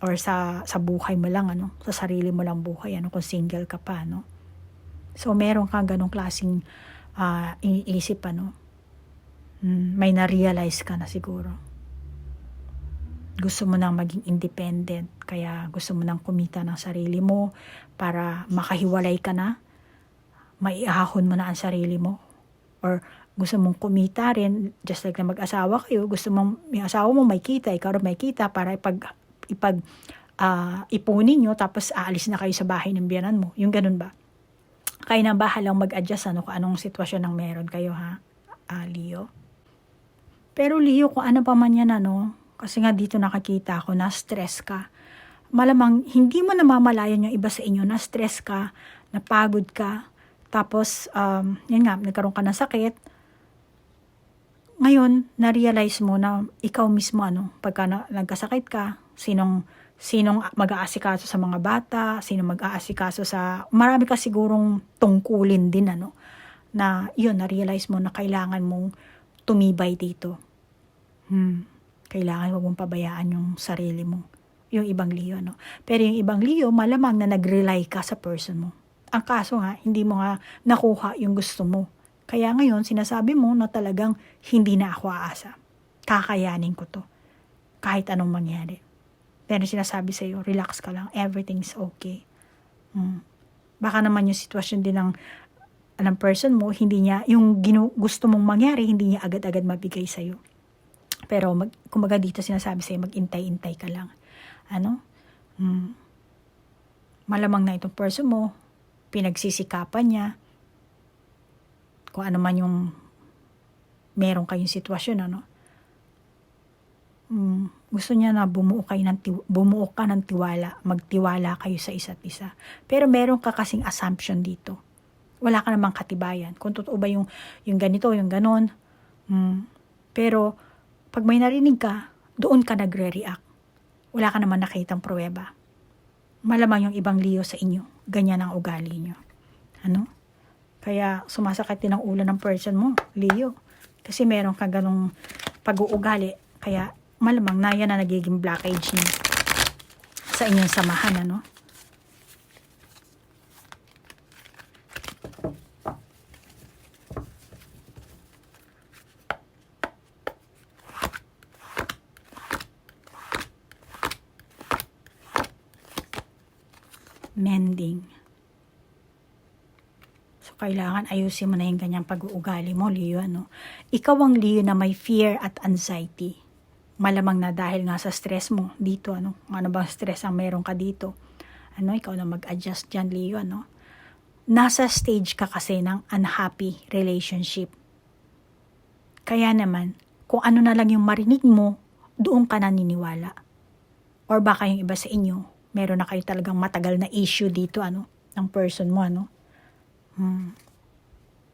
or sa buhay mo lang, sa sarili mo lang buhay, kung single ka pa, So, meron kang ganong klaseng iniisip, may na-realize ka na siguro. Gusto mo nang maging independent, kaya gusto mo nang kumita ng sarili mo para makahiwalay ka na, maiahon mo na ang sarili mo. Or gusto mong kumita rin, just like na mag-asawa kayo, gusto mong yung asawa mo may kita, ikaw rin may kita para ipunin nyo, tapos aalis na kayo sa bahay ng biyanan mo. Yung ganun ba? Kayo na bahalang mag-adjust kung anong sitwasyon ang meron kayo, Leo. Pero Leo, kung ano pa man yan, kasi nga dito nakakita ako na stress ka. Malamang hindi mo namamalayan yung iba sa inyo na stress ka, napagod ka, tapos yun nga, nagkaroon ka ng sakit. Ngayon, na-realize mo na ikaw mismo, pagka nagkasakit ka, sinong mag-aasikaso sa mga bata, sinong mag-aasikaso sa, marami ka sigurong tungkulin din, na yun, na-realize mo na kailangan mong tumibay dito. Kailangan huwag mong pabayaan yung sarili mo. Yung ibang Leo, Pero yung ibang Leo, malamang na nag-rely ka sa person mo. Ang kaso nga, hindi mo nga nakuha yung gusto mo. Kaya ngayon, sinasabi mo na talagang hindi na ako aasa. Kakayanin ko to. Kahit anong mangyari. Pero sinasabi sa'yo, relax ka lang. Everything's okay. Baka naman yung sitwasyon din ng person mo, hindi niya, yung gusto mong mangyari, hindi niya agad-agad mabigay sa'yo. Pero kumbaga dito sinasabi sa'yo, mag-intay-intay ka lang. Malamang na itong person mo, pinagsisikapan niya, kung ano man yung meron kayong sitwasyon, gusto niya na bumuo ka ng tiwala, magtiwala kayo sa isa't isa. Pero meron ka kasing assumption dito. Wala ka namang katibayan. Kung totoo ba yung ganito, yung ganon. Pero, pag may narinig ka, doon ka nagre-react. Wala ka naman nakitang pruweba. Malamang yung ibang Leo sa inyo, ganyan ang ugali nyo. Kaya sumasakit din ang ulo ng person mo, Leo. Kasi meron ka ganong pag-uugali. Kaya malamang na yan na nagiging blockage niyo sa inyong samahan, Mending. So, kailangan ayusin mo na yung ganyang pag-uugali mo, Leo, Ikaw ang Leo na may fear at anxiety. Malamang na dahil nga sa stress mo dito, ano bang stress ang meron ka dito? Ikaw na mag-adjust dyan, Leo, Nasa stage ka kasi ng unhappy relationship. Kaya naman, kung ano na lang yung marinig mo, doon ka naniniwala. Or baka yung iba sa inyo, meron na kayo talagang matagal na issue dito, ng person mo,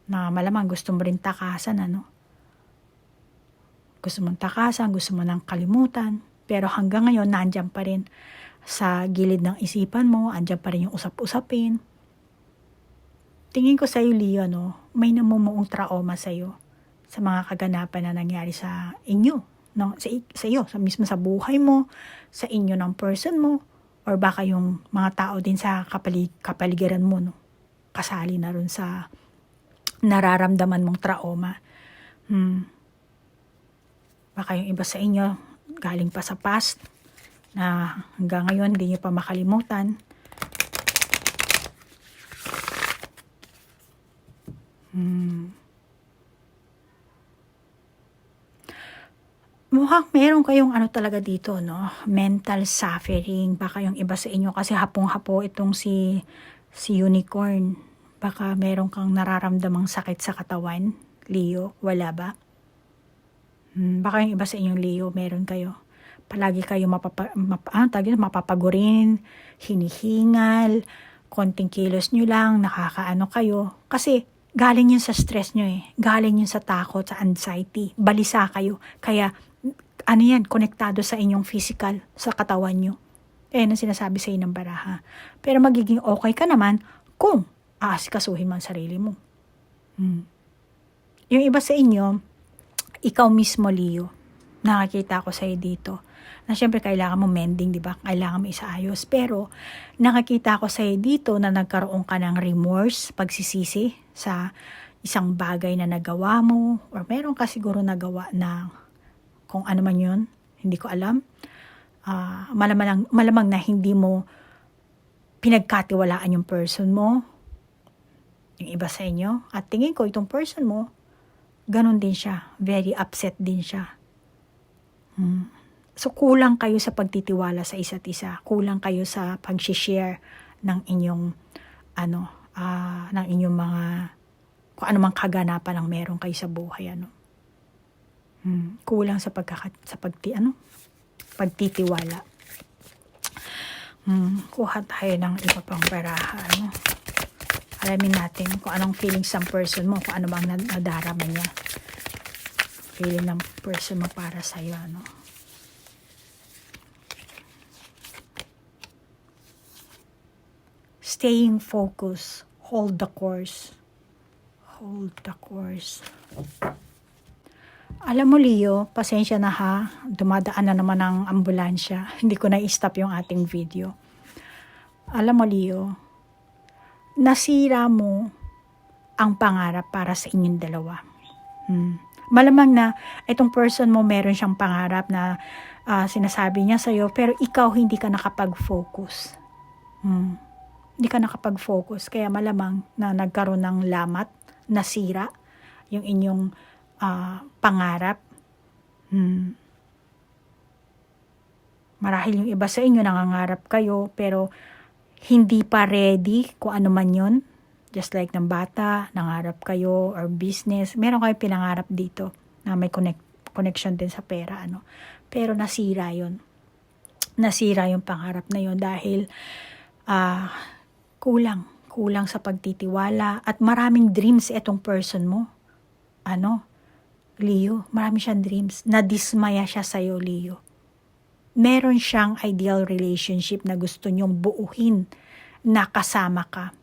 na malamang gusto mo rin takasan, Gusto mong takasan, gusto mo nang kalimutan, pero hanggang ngayon, nandyan pa rin sa gilid ng isipan mo, andyan pa rin yung usap-usapin. Tingin ko sa'yo, Leo, may namumuong trauma sa'yo sa mga kaganapan na nangyari sa inyo, sa iyo, mismo sa buhay mo, sa inyo ng person mo, or baka yung mga tao din sa kapaligiran mo, kasali na rin sa nararamdaman mong trauma. Baka yung iba sa inyo, galing pa sa past, na hanggang ngayon hindi nyo pa makalimutan. Mukhang meron kayong ano talaga dito, no? Mental suffering. Baka yung iba sa inyo kasi hapong-hapo itong si Unicorn. Baka meron kang nararamdamang sakit sa katawan, Leo. Wala ba? Baka yung iba sa inyong Leo, meron kayo. Palagi kayo mapapagurin, hinihingal, konting kilos nyo lang, nakakaano kayo. Kasi galing yun sa stress nyo eh. Galing yun sa takot, sa anxiety. Balisa kayo. Kaya ano yan, konektado sa inyong physical, sa katawan nyo. Kaya na sinasabi sa inyo ng baraha. Pero magiging okay ka naman kung aasikasuhin mo ang sarili mo. Yung iba sa inyo, ikaw mismo, Leo, nakakita ko sa'yo dito, na syempre kailangan mo mending, di ba? Kailangan mo isaayos. Pero nakakita ko sa'yo dito na nagkaroon ka ng remorse, pagsisisi sa isang bagay na nagawa mo, or meron ka siguro nagawa na kung ano man yun, hindi ko alam. Malamang na hindi mo pinagkatiwalaan yung person mo, yung iba sa inyo. At tingin ko, itong person mo, ganun din siya. Very upset din siya. So, kulang kayo sa pagtitiwala sa isa't isa. Kulang kayo sa pag-share ng inyong, ng inyong mga, kung anumang kaganapan ang meron kayo sa buhay, kulang sa pagtitiwala. Kuha tayo ng iba pang baraha, Alamin natin kung anong feelings ng person mo, kung ano bang nadarama niya. Feeling ng person mo para sa'yo, Staying focused. Hold the course. Hold the course. Alam mo, Leo, pasensya na ha. Dumadaan na naman ang ambulansya. Hindi ko na-stop yung ating video. Alam mo, Leo, nasira mo ang pangarap para sa inyong dalawa. Malamang na itong person mo meron siyang pangarap na sinasabi niya sa'yo, pero ikaw hindi ka nakapag-focus. Hindi ka nakapag-focus. Kaya malamang na nagkaroon ng lamat, nasira yung inyong pangarap. Marahil yung iba sa inyo nangangarap kayo pero hindi pa ready kung ano man yun. Just like ng bata, nangarap kayo or business. Meron kayo pinangarap dito na may connection din sa pera. Pero nasira yun. Nasira yung pangarap na yun dahil kulang sa pagtitiwala at maraming dreams itong person mo. Leo, marami siyang dreams. Nadismaya siya sa'yo, Leo. Meron siyang ideal relationship na gusto niyong buuhin na kasama ka.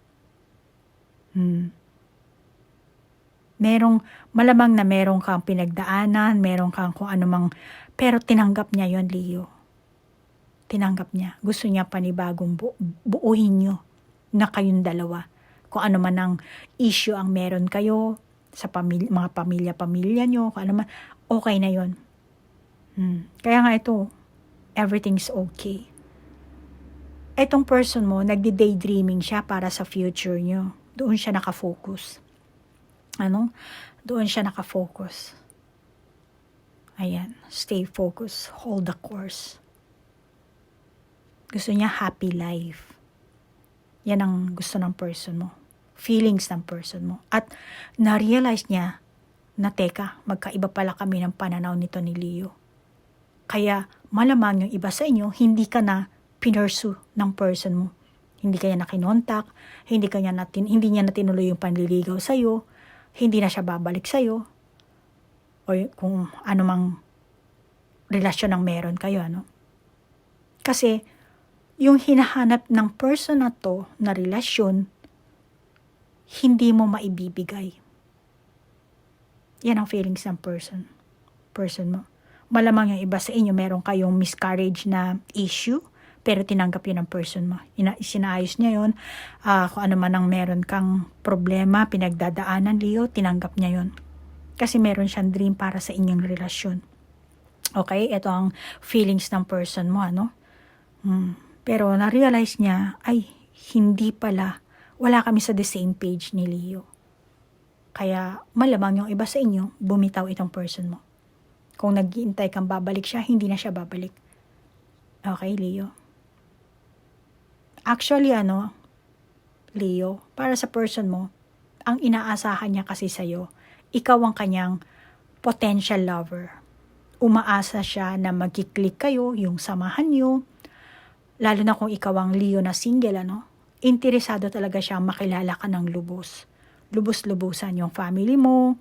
Malamang na meron kang pinagdaanan, meron kang kung anumang, pero tinanggap niya yon, Leo. Tinanggap niya. Gusto niya panibagong buuhin niyo na kayong dalawa. Kung ano man ang issue ang meron kayo, sa mga pamilya nyo, kung ano man, okay na yon. Kaya nga ito, everything's okay. Etong person mo, nagdi-daydreaming siya para sa future nyo. Doon siya nakafocus. Doon siya nakafocus. Ayan, stay focused, hold the course. Gusto niya happy life. Yan ang gusto ng person mo. Feelings ng person mo. At na-realize niya na teka, magkaiba pala kami ng pananaw nito ni Leo. Kaya malamang yung iba sa inyo, hindi ka na pinursu ng person mo. Hindi kanya nakinontak, hindi niya na tinuloy yung panliligaw sa'yo, hindi na siya babalik sa'yo, o kung anumang relasyon ang meron kayo. Kasi yung hinahanap ng person na to, na relasyon, hindi mo maibibigay. Yan ang feelings ng person mo. Malamang yung iba sa inyo, meron kayong miscarriage na issue, pero tinanggap yun ng person mo. Sinaayos niya yun. Kung ano man ang meron kang problema, pinagdadaanan, Leo, tinanggap niya yun. Kasi meron siyang dream para sa inyong relasyon. Okay? Ito ang feelings ng person mo, Pero na-realize niya, ay, hindi pala, wala kami sa the same page ni Leo. Kaya malamang yung iba sa inyo, bumitaw itong person mo. Kung nag-iintay kang babalik siya, hindi na siya babalik. Okay, Leo? Actually, Leo, para sa person mo, ang inaasahan niya kasi sa'yo, ikaw ang kanyang potential lover. Umaasa siya na magkiklik kayo, yung samahan niyo, lalo na kung ikaw ang Leo na single, interesado talaga siya makilala ka ng lubos. Lubos-lubusan yung family mo,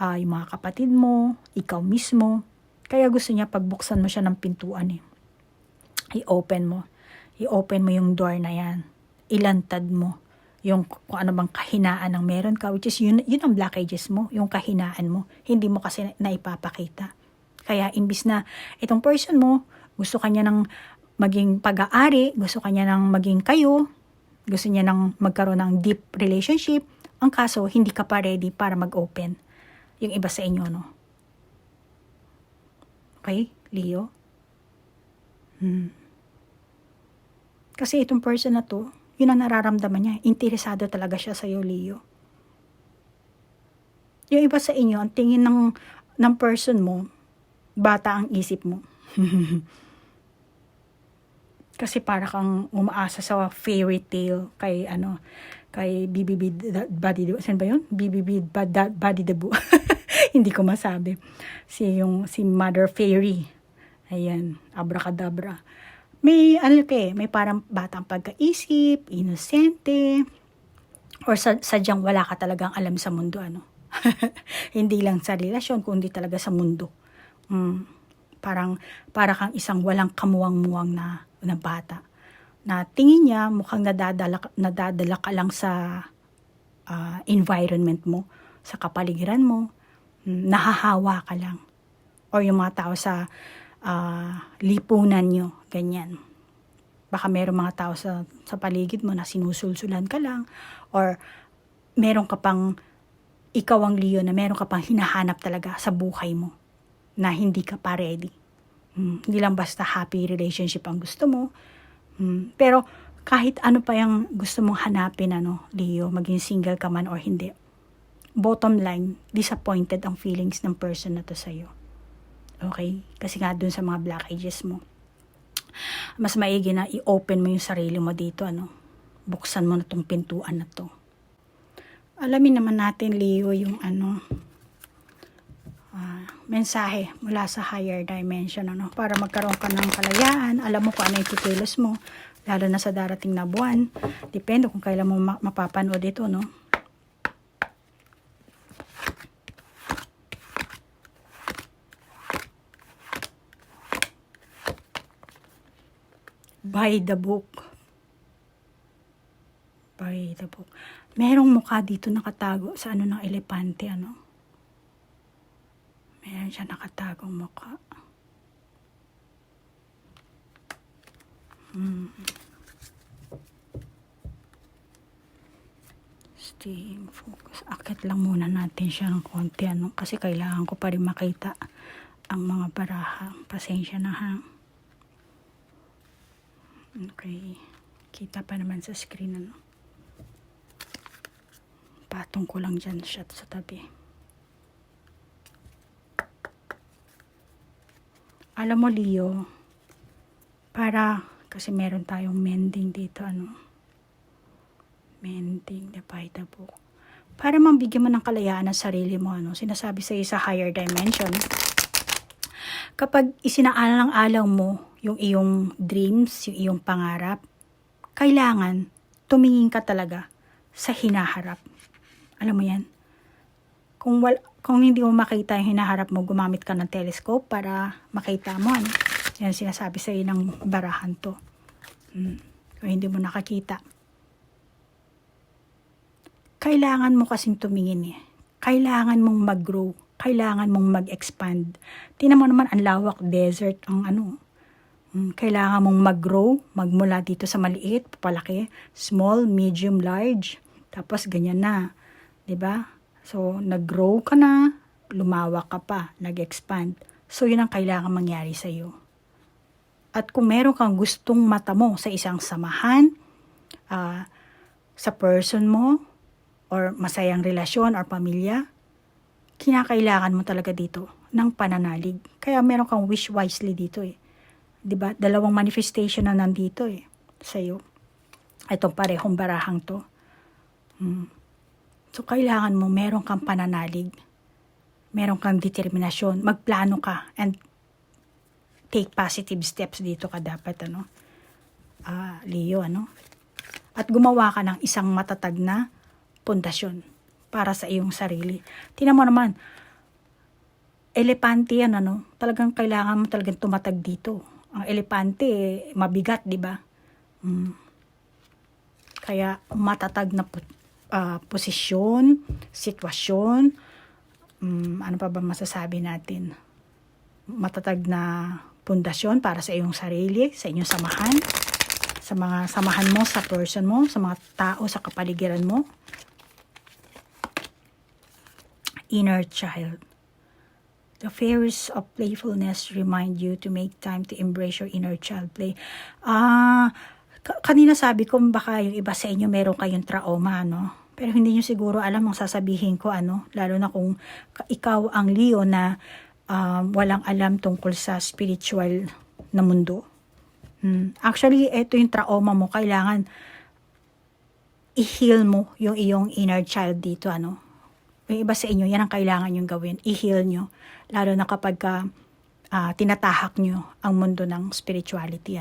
yung mga kapatid mo, ikaw mismo. Kaya gusto niya pagbuksan mo siya ng pintuan I-open mo. I-open mo yung door na yan. Ilantad mo yung kung ano bang kahinaan ng meron ka, which is yun ang blockages mo, yung kahinaan mo. Hindi mo kasi naipapakita. Kaya imbis na itong person mo, gusto kanya ng maging pag-aari, gusto kanya ng maging kayo, gusto niya ng magkaroon ng deep relationship, ang kaso, hindi ka pa ready para mag-open. Yung iba sa inyo, Okay, Leo? Kasi itong person na to, yun ang nararamdaman niya. Interesado talaga siya sa'yo, Leo. Yung iba sa inyo, ang tingin ng person mo, bata ang isip mo. Kasi para kang umaasa sa fairy tale kay BBB Body the Saan ba yun? BBB Body the Boo. Hindi ko masabi. Si Mother Fairy. Ayan, abracadabra. May may parang batang pagkaisip, inosente, or sadyang wala ka talagang alam sa mundo, Hindi lang sa relasyon, kundi talaga sa mundo. Para kang isang walang kamuwang-muwang na bata. Na tingin niya mukhang nadadala ka lang sa environment mo, sa kapaligiran mo, nahahawa ka lang. Or yung mga tao sa lipunan nyo, ganyan. Baka merong mga tao sa paligid mo na sinusulsulan ka lang, or meron ka pang, ikaw ang Leo na meron ka pang hinahanap talaga sa buhay mo, na hindi ka pa ready. Hindi lang basta happy relationship ang gusto mo, pero kahit ano pa yung gusto mong hanapin, Leo, maging single ka man or hindi, bottom line, disappointed ang feelings ng person na to sa'yo. Okay? Kasi nga dun sa mga blockages mo, mas maigi na i-open mo yung sarili mo dito, buksan mo na tong pintuan na to. Alamin naman natin, Leo, yung mensahe mula sa higher dimension, para magkaroon ka ng kalayaan. Alam mo kung ano yung kikilos mo, lalo na sa darating na buwan. Depende kung kailan mo mapapanood ito, By the book. By the book. Merong mukha dito nakatago sa ng elepante, Meron siya nakatagong mukha. Staying focus. Akit lang muna natin siya ng konti, kasi kailangan ko pa rin makita ang mga baraha. Pasensya na, ha. Okay. Kita pa naman sa screen, Patong ko lang dyan siya sa tabi. Alam mo, Leo, kasi meron tayong mending dito, Mending, by the book. Para mabigyan mo ng kalayaan ang sarili mo, Sinasabi sa sa higher dimension, kapag isinaalang-alang mo yung iyong dreams, yung iyong pangarap, kailangan tumingin ka talaga sa hinaharap. Alam mo yan? Kung hindi mo makita yung hinaharap mo, gumamit ka ng telescope para makita mo. Yan sinasabi sa iyo ng barahan to. Kung hindi mo nakakita. Kailangan mo kasing tumingin Kailangan mong mag-grow. Kailangan mong mag-expand. Tingnan mo naman, ang lawak, desert, ang Kailangan mong mag-grow, magmula dito sa maliit, papalaki, small, medium, large. Tapos ganyan na. 'Di ba? So, nag-grow ka na, lumawak ka pa, nag-expand. So, yun ang kailangan mangyari sa iyo. At kung meron kang gustong matamo sa isang samahan, sa person mo, or masayang relasyon or pamilya, kinakailangan mo talaga dito ng pananalig. Kaya meron kang wish wisely dito eh. 'Di ba? Dalawang manifestation na nandito eh sa'yo. Itong parehong barahang to. So, kailangan mo meron kang pananalig. Meron kang determinasyon. Magplano ka and take positive steps dito ka dapat, Leo, At gumawa ka ng isang matatag na pundasyon para sa iyong sarili. Tingnan mo naman, elepante yan, talagang kailangan mo talagang tumatag dito. Ang elepante, mabigat, di ba? Kaya matatag na posisyon, sitwasyon, ano pa ba masasabi natin? Matatag na pundasyon para sa iyong sarili, sa inyong samahan, sa mga samahan mo, sa person mo, sa mga tao, sa kapaligiran mo. Inner child. The fairies of playfulness remind you to make time to embrace your inner child play. Kanina sabi ko baka yung iba sa inyo meron kayong trauma, Pero hindi nyo siguro alam ang sasabihin ko, lalo na kung ikaw ang Leo na walang alam tungkol sa spiritual na mundo. Actually, ito yung trauma mo. Kailangan i-heal mo yung iyong inner child dito, Yung iba sa inyo, yan ang kailangan yung gawin. I-heal nyo. Lalo na kapag tinatahak nyo ang mundo ng spirituality,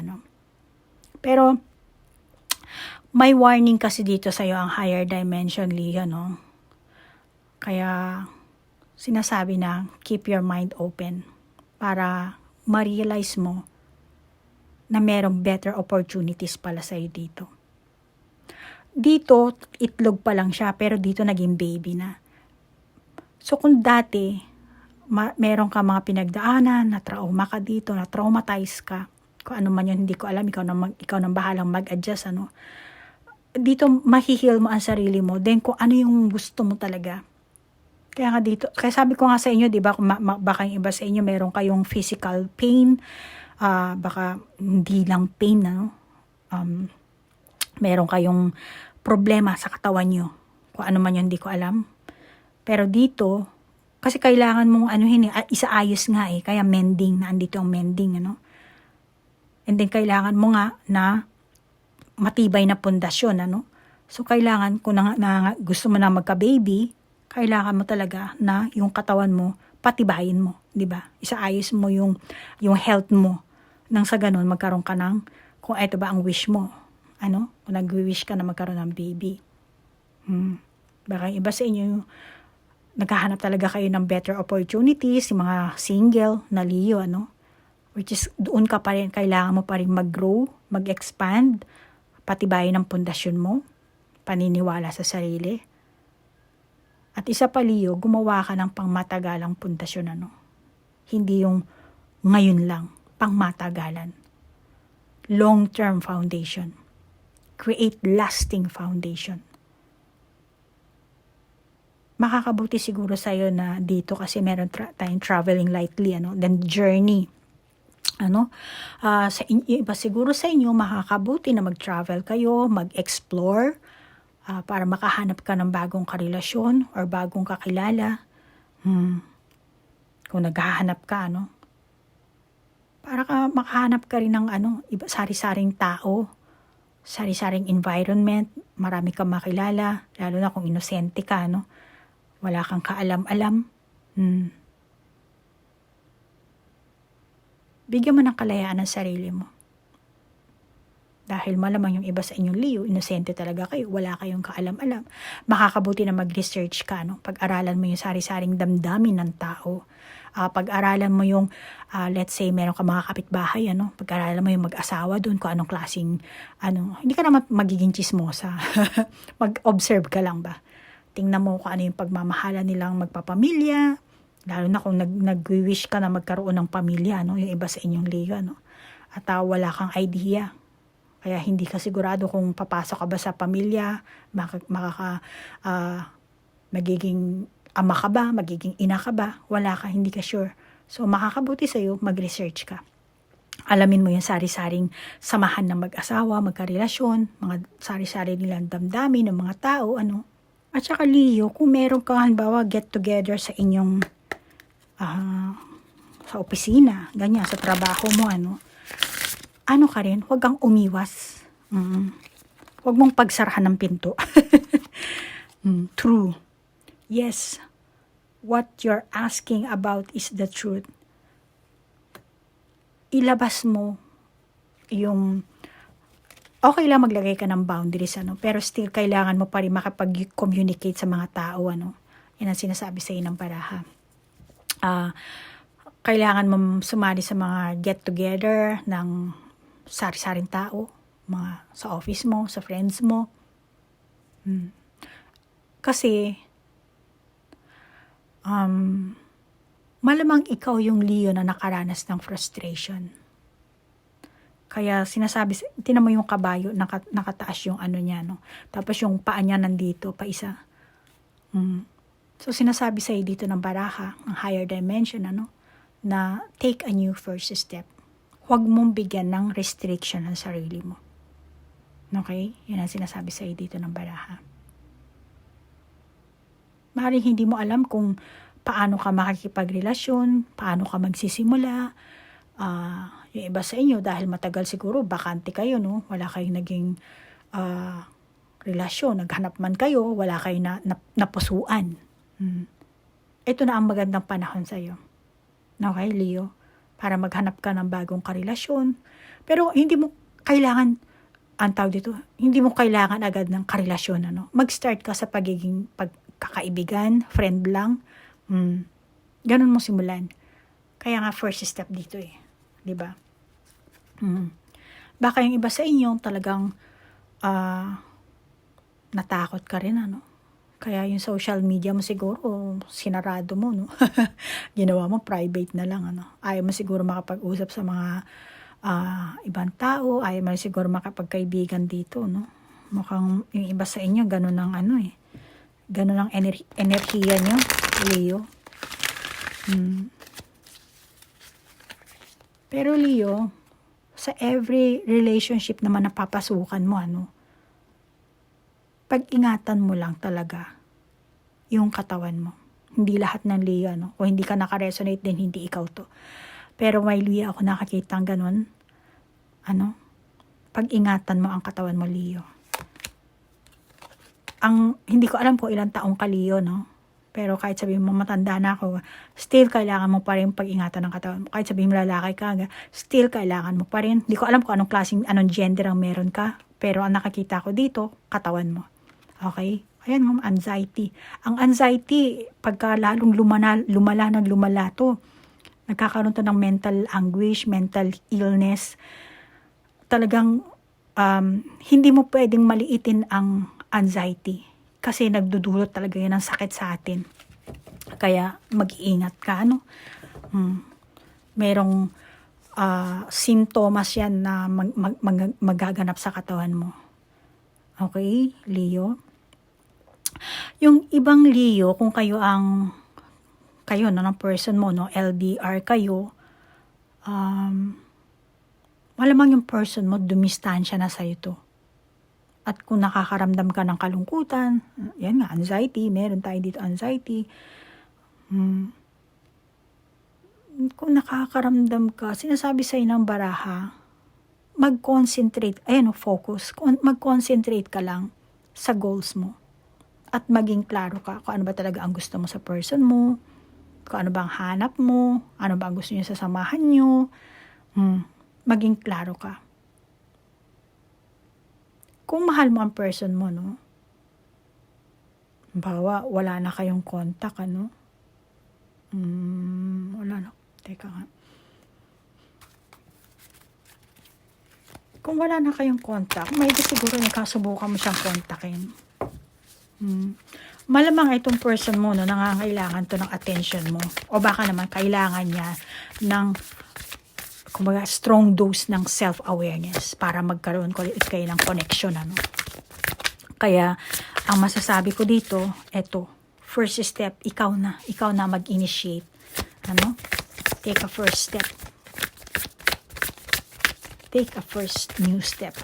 Pero, may warning kasi dito sa'yo ang higher dimension, Leo, Kaya, sinasabi na, keep your mind open para ma-realize mo na merong better opportunities pala sa'yo dito. Dito, itlog pa lang siya, pero dito naging baby na. So, kung dati, meron ka mga pinagdaanan, na trauma ka dito, na traumatize ka, kung ano man yun, hindi ko alam, ikaw nang bahalang mag-adjust, Dito, mahihil mo ang sarili mo, then kung ano yung gusto mo talaga. Kaya nga dito, kaya sabi ko nga sa inyo, di ba, baka yung iba sa inyo, meron kayong physical pain, baka hindi lang pain, meron kayong problema sa katawan nyo, kung ano man yun, hindi ko alam. Pero dito, kasi kailangan mong isaayos nga kaya mending, andito ang mending, And then kailangan mo nga na matibay na pundasyon, So kailangan, kung gusto mo na magka-baby, kailangan mo talaga na yung katawan mo, patibayin mo, di ba? Isaayos mo yung health mo, nang sa ganun, magkaroon ka ng, kung ito ba ang wish mo, kung nag-wish ka na magkaroon ng baby. Baka iba sa inyo, naghahanap talaga kayo ng better opportunities, yung mga single na Leo, Which is, doon ka pa rin, kailangan mo pa rin mag-grow, mag-expand, patibayin ang pundasyon mo, paniniwala sa sarili. At isa pa, Leo, gumawa ka ng pangmatagalang pundasyon, Hindi yung ngayon lang, pangmatagalan. Long-term foundation. Create lasting foundation. Makakabuti siguro sa'yo na dito kasi meron tayong traveling lightly, then journey. Iba siguro sa inyo, makakabuti na mag-travel kayo, mag-explore, para makahanap ka ng bagong karelasyon or bagong kakilala. Kung naghahanap ka, para makahanap ka rin ng sari-saring tao, sari-saring environment, marami kang makilala, lalo na kung inosente ka, wala kang kaalam-alam. Bigyan mo ng kalayaan ang sarili mo. Dahil malamang yung iba sa inyong Leo, inosente talaga kayo, wala kayong kaalam-alam. Makakabuti na mag-research ka, Pag-aralan mo yung sari-saring damdamin ng tao. Pag-aralan mo yung, let's say, meron ka mga kapitbahay, Pag-aralan mo yung mag-asawa doon, kung anong klaseng, hindi ka naman magiging chismosa. Mag-observe ka lang ba? Tingnan mo kung ano yung pagmamahala nilang magpapamilya, lalo na kung nag-wish ka na magkaroon ng pamilya, yung iba sa inyong Leo, At wala kang idea. Kaya hindi ka sigurado kung papasok ka ba sa pamilya, magiging ama ka ba, magiging ina ka ba, wala ka, hindi ka sure. So makakabuti sa'yo, mag-research ka. Alamin mo yung sari-saring samahan ng mag-asawa, magkarelasyon, mga sari-sari nilang damdamin ng mga tao, At saka Leo, kung meron ka halimbawa get together sa inyong sa opisina, ganyan, sa trabaho mo, ano ka rin, huwag kang umiwas. Huwag mong pagsarahan ng pinto. True. Yes, what you're asking about is the truth. Ilabas mo yung, okay lang maglagay ka ng boundaries, pero still kailangan mo pa rin makapag-communicate sa mga tao, Yan ang sinasabi sa ng baraha. Kailangan mo sumali sa mga get-together ng sari-saring tao, mga sa office mo, sa friends mo. Kasi, malamang ikaw yung Leo na nakaranas ng frustration. Kaya sinasabi, tinan mo yung kabayo, nakataas yung niya, Tapos yung paa niya nandito, pa isa. So sinasabi sa'yo dito ng baraha, ng higher dimension, na take a new first step. Huwag mong bigyan ng restriction ang sarili mo. Okay? Yan ang sinasabi sa'yo dito ng baraha. Maaaring hindi mo alam kung paano ka makikipagrelasyon, paano ka magsisimula. Yung iba sa inyo, dahil matagal siguro, bakante kayo, wala kayong naging relasyon, naghanap man kayo, wala kayong napusuan. Ito na ang magandang panahon sa iyo. Okay, Leo? Para maghanap ka ng bagong karelasyon. Pero hindi mo kailangan, ang tawag dito, hindi mo kailangan agad ng karelasyon. Mag-start ka sa pagiging pagkakaibigan, friend lang. Ganun mo simulan. Kaya nga first step dito Diba? Baka yung iba sa inyo talagang natakot ka rin, Kaya yung social media mo siguro, sinarado mo, Ginawa mo private na lang, Ayaw mo siguro makapag-usap sa mga ibang tao, ayaw mo siguro makapagkaibigan dito, Mukhang yung iba sa inyo, ganun ang ganun ang enerhiya nyo, Leo. Pero Leo, sa every relationship naman na papasukan mo, pag-ingatan mo lang talaga yung katawan mo. Hindi lahat ng Leo, o hindi ka nakaresonate din, hindi ikaw to. Pero may Leo ako nakakita ng ganun, pag-ingatan mo ang katawan mo, Leo. Hindi ko alam kung ilang taong ka, Leo, Pero kahit sabihin mo matanda na ako, still kailangan mo pa rin pag-ingatan ng katawan mo. Kahit sabihin mo lalaki ka, still kailangan mo pa rin. Hindi ko alam kung anong gender ang meron ka. Pero ang nakakita ko dito, katawan mo. Okay? Ayan, anxiety. Ang anxiety, pagka lalong lumala to, nagkakaroon to ng mental anguish, mental illness. Talagang hindi mo pwedeng maliitin ang anxiety. Kasi nagdudulot talaga yan ng sakit sa atin. Kaya mag-iingat ka, Merong sintomas yan na magaganap sa katawan mo. Okay, Leo? Yung ibang Leo, kung kayo ng person mo, LDR kayo, malamang yung person mo, dumistansya na sa'yo to. At kung nakakaramdam ka ng kalungkutan, yan nga, anxiety, meron tayo dito anxiety. Kung nakakaramdam ka, sinasabi sa'yo ng baraha, mag-concentrate, focus. Mag-concentrate ka lang sa goals mo. At maging klaro ka kung ano ba talaga ang gusto mo sa person mo, kung ano ba ang hanap mo, ano ba ang gusto niyo sa samahan niyo. Maging klaro ka. Kung mahal mo ang person mo, bawa, wala na kayong contact, wala na. Teka nga. Kung wala na kayong contact, may siguro nakasubukan mo siyang kontakin. Malamang itong person mo, nangangailangan to ng attention mo. O baka naman kailangan niya ng kumbaga, strong dose ng self-awareness para magkaroon ko ulit kayo ng connection, Kaya, ang masasabi ko dito, first step, ikaw na mag-initiate, take a first step. Take a first new step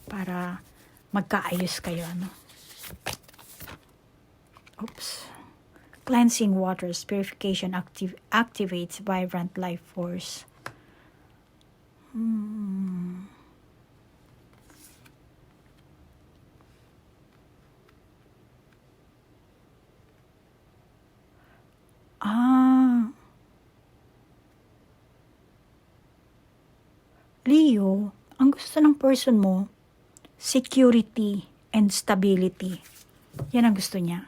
para magkaayos kayo, Oops. Cleansing waters, purification activates vibrant life force. Leo, ang gusto ng person mo, security and stability. Yan ang gusto niya.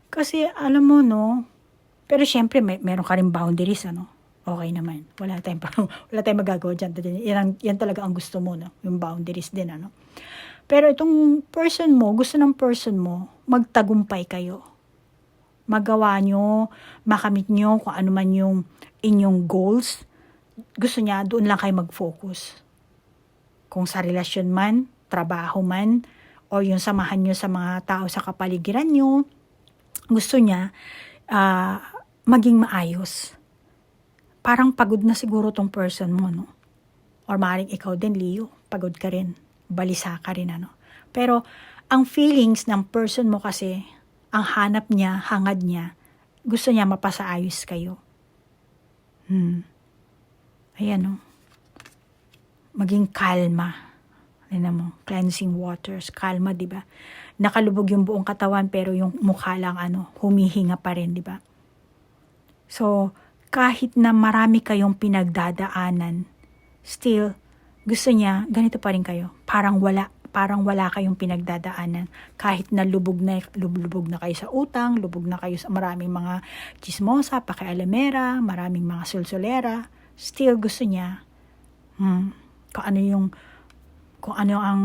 Kasi alam mo, no, pero syempre meron ka rin boundaries, ano. Okay naman. Wala tayong magagawa dyan. Yan talaga ang gusto mo, no? Yung boundaries din, ano. Pero itong person mo, gusto ng person mo, magtagumpay kayo. Magawa nyo, makamit nyo kung ano man yung inyong goals. Gusto niya, doon lang kayo mag-focus. Kung sa relasyon man, trabaho man, o yung samahan nyo sa mga tao sa kapaligiran nyo, gusto niya maging maayos. Parang pagod na siguro tong person mo, no? Or maaaring ikaw din, Leo, pagod ka rin, balisa ka rin, ano? Pero ang feelings ng person mo kasi, ang hanap niya, hangad niya, gusto niya mapasaayos kayo. Ayan, no? Maging kalma. Ayan mo, cleansing waters, kalma, di ba? Nakalubog yung buong katawan pero yung mukha lang, humihinga pa rin, di ba? So, kahit na marami kayong pinagdadaanan, still, gusto niya, ganito pa rin kayo. Parang wala kayong pinagdadaanan. Kahit na lubog na kayo sa utang, lubog na kayo sa maraming mga chismosa, pakialamera, maraming mga sulsulera, still gusto niya, kung ano ang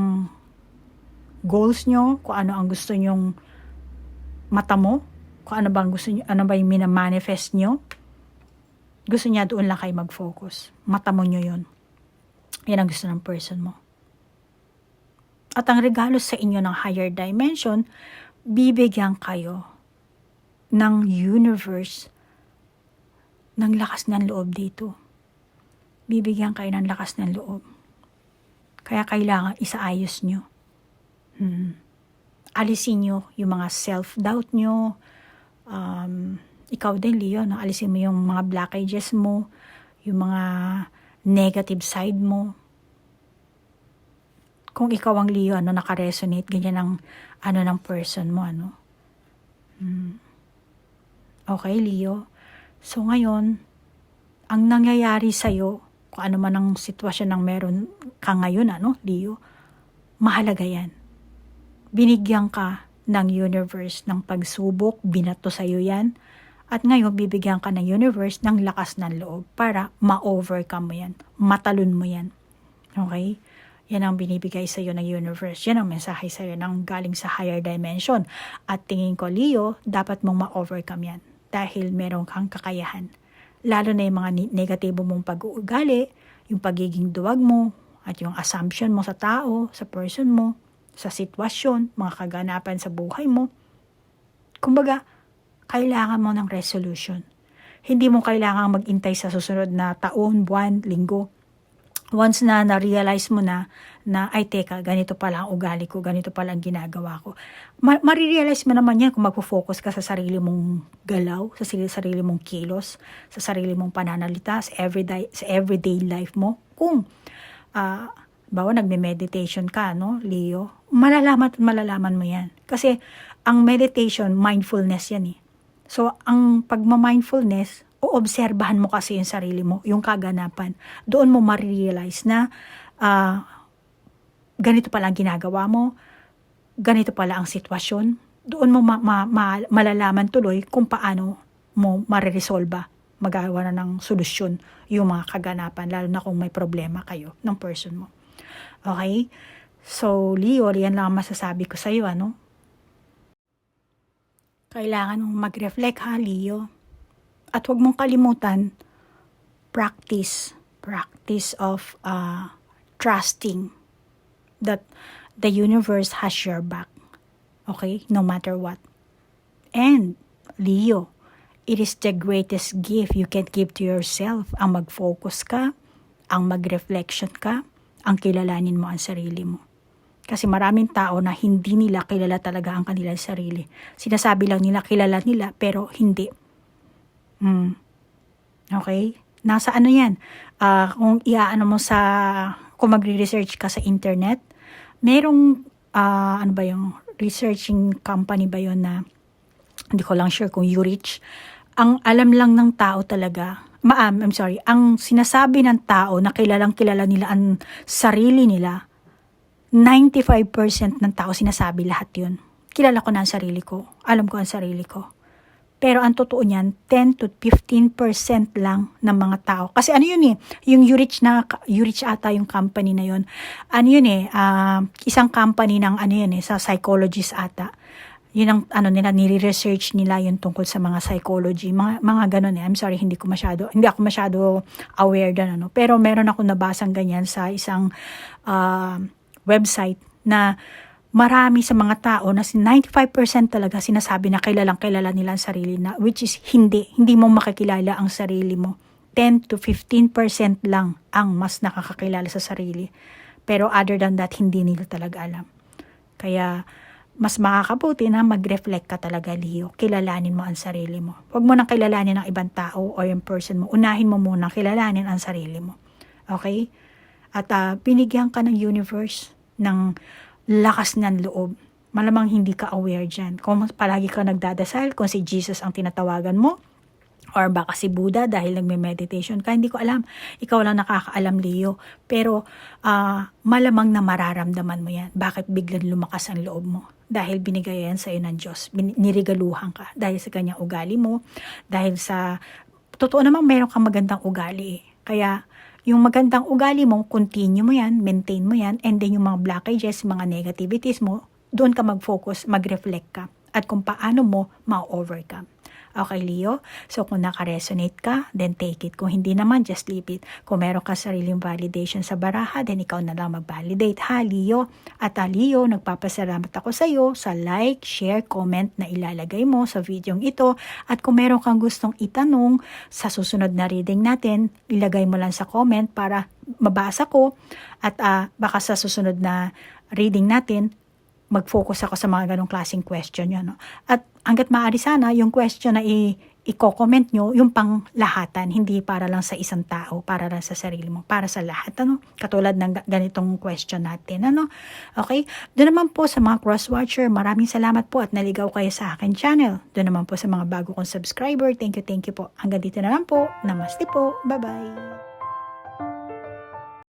goals nyo, kung ano ang gusto nyong mata mo, kung ano bang gusto nyo, ano ba yung minamanifest nyo, gusto niya doon lang kayo mag-focus. Mata mo nyo yun. Yan ang gusto ng person mo. At ang regalo sa inyo ng higher dimension, bibigyan kayo ng universe ng lakas ng loob dito. Bibigyan kayo ng lakas ng loob. Kaya kailangan isaayos nyo. Alisin nyo yung mga self-doubt nyo. Ikaw din, Leo, no? Alisin mo yung mga blockages mo, yung mga negative side mo. Kung ikaw ang Leo, naka-resonate, ganyan ang ng person mo, Okay, Leo. So ngayon, ang nangyayari sa'yo, kung ano man ang sitwasyon ng meron ka ngayon, Leo, mahalaga yan. Binigyan ka ng universe ng pagsubok, binato sa'yo yan, at ngayon bibigyan ka ng universe ng lakas ng loob para ma-overcome mo yan, matalon mo yan. Okay? Yan ang binibigay sa'yo ng universe. Yan ang mensahe sa'yo ng galing sa higher dimension. At tingin ko, Leo, dapat mong ma-overcome yan dahil meron kang kakayahan. Lalo na yung mga negatibo mong pag-uugali, yung pagiging duwag mo, at yung assumption mo sa tao, sa person mo, sa sitwasyon, mga kaganapan sa buhay mo. Kumbaga, kailangan mo ng resolution. Hindi mo kailangan mag-intay sa susunod na taon, buwan, linggo. Once na na-realize mo na ay teka, ganito pala ang ugali ko, ganito pala ang ginagawa ko. Marirealize mo naman yan kung magpo-focus ka sa sarili mong galaw, sa sarili mong kilos, sa sarili mong pananalita, sa everyday life mo. Kung, bawa nagme-meditation ka, Leo, malalaman mo yan. Kasi, ang meditation, mindfulness yan eh. So, ang pagma-mindfulness, obserbahan mo kasi yung sarili mo, yung kaganapan. Doon mo ma-realize na ganito pala ang ginagawa mo, ganito pala ang sitwasyon. Doon mo malalaman tuloy kung paano mo mariresolba, magawa na ng solusyon yung mga kaganapan, lalo na kung may problema kayo ng person mo. Okay? So, Leo, yan lang ang masasabi ko sa iyo, Kailangan mong mag-reflect, ha, Leo? At huwag mong kalimutan, practice of trusting that the universe has your back. Okay? No matter what. And, Leo, it is the greatest gift you can give to yourself. Ang mag-focus ka, ang mag-reflection ka, ang kilalanin mo ang sarili mo. Kasi maraming tao na hindi nila kilala talaga ang kanilang sarili. Sinasabi lang nila kilala nila pero hindi. Okay? Nasa ano yan? Kung iaano mo kung magre-research ka sa internet, merong, ano ba yung researching company ba yun na, hindi ko lang sure kung YouReach. Ang alam lang ng tao talaga, ang sinasabi ng tao na kilalang kilala nila ang sarili nila, 95% ng tao sinasabi lahat yun. Kilala ko na ang sarili ko. Alam ko ang sarili ko. Pero ang totoo niyan, 10 to 15% lang ng mga tao. Kasi ano yun yung YouReach ata yung company na yun. Ano yun isang company ng ano yun sa psychologist ata. Yun ang ano nila, nire-research nila yung tungkol sa mga psychology, mga ganun I'm sorry, hindi ako masyado aware doon Pero meron ako nabasang ganyan sa isang website na marami sa mga tao na 95% talaga sinasabi na kilala nila ang sarili na, which is hindi mo makikilala ang sarili mo. 10 to 15% lang ang mas nakakakilala sa sarili. Pero other than that, hindi nila talaga alam. Kaya mas makakabuti na mag-reflect ka talaga, Leo. Kilalanin mo ang sarili mo. Huwag mo nang kilalanin ng ibang tao o yung person mo. Unahin mo muna kilalanin ang sarili mo. Okay? At binigyan ka ng universe ng lakas ng loob. Malamang hindi ka aware dyan. Kung palagi ka nagdadasal, kung si Jesus ang tinatawagan mo, or baka si Buddha dahil nagme-meditation ka, hindi ko alam. Ikaw lang nakakaalam, Leo. Pero malamang na mararamdaman mo yan. Bakit biglang lumakas ang loob mo? Dahil binigay yan sa iyo ng Diyos. Nirigaluhan ka. Dahil sa kanyang ugali mo. Dahil sa, totoo namang meron kang magandang ugali. Kaya, yung magandang ugali mo, continue mo yan, maintain mo yan, and then yung mga blockages, mga negativities mo, doon ka mag-focus, mag-reflect ka, at kung paano mo ma-overcome. Okay, Leo? So, kung naka-resonate ka, then take it. Kung hindi naman, just leave it. Kung meron ka sariling validation sa baraha, then ikaw na lang mag-validate, ha, Leo? At Leo, nagpapasalamat ako sa iyo sa like, share, comment na ilalagay mo sa videong ito. At kung meron kang gustong itanong sa susunod na reading natin, ilagay mo lang sa comment para mabasa ko. At baka sa susunod na reading natin, mag-focus ako sa mga ganong klaseng question yun. At hanggat maaari sana, yung question na i-comment nyo, yung pang lahatan, hindi para lang sa isang tao, para lang sa sarili mo, para sa lahat. Katulad ng ganitong question natin. Okay? Doon naman po sa mga cross-watcher, maraming salamat po at naligaw kayo sa akin channel. Doon naman po sa mga bago kong subscriber, thank you po. Hanggang dito na lang po. Namaste po. Bye-bye.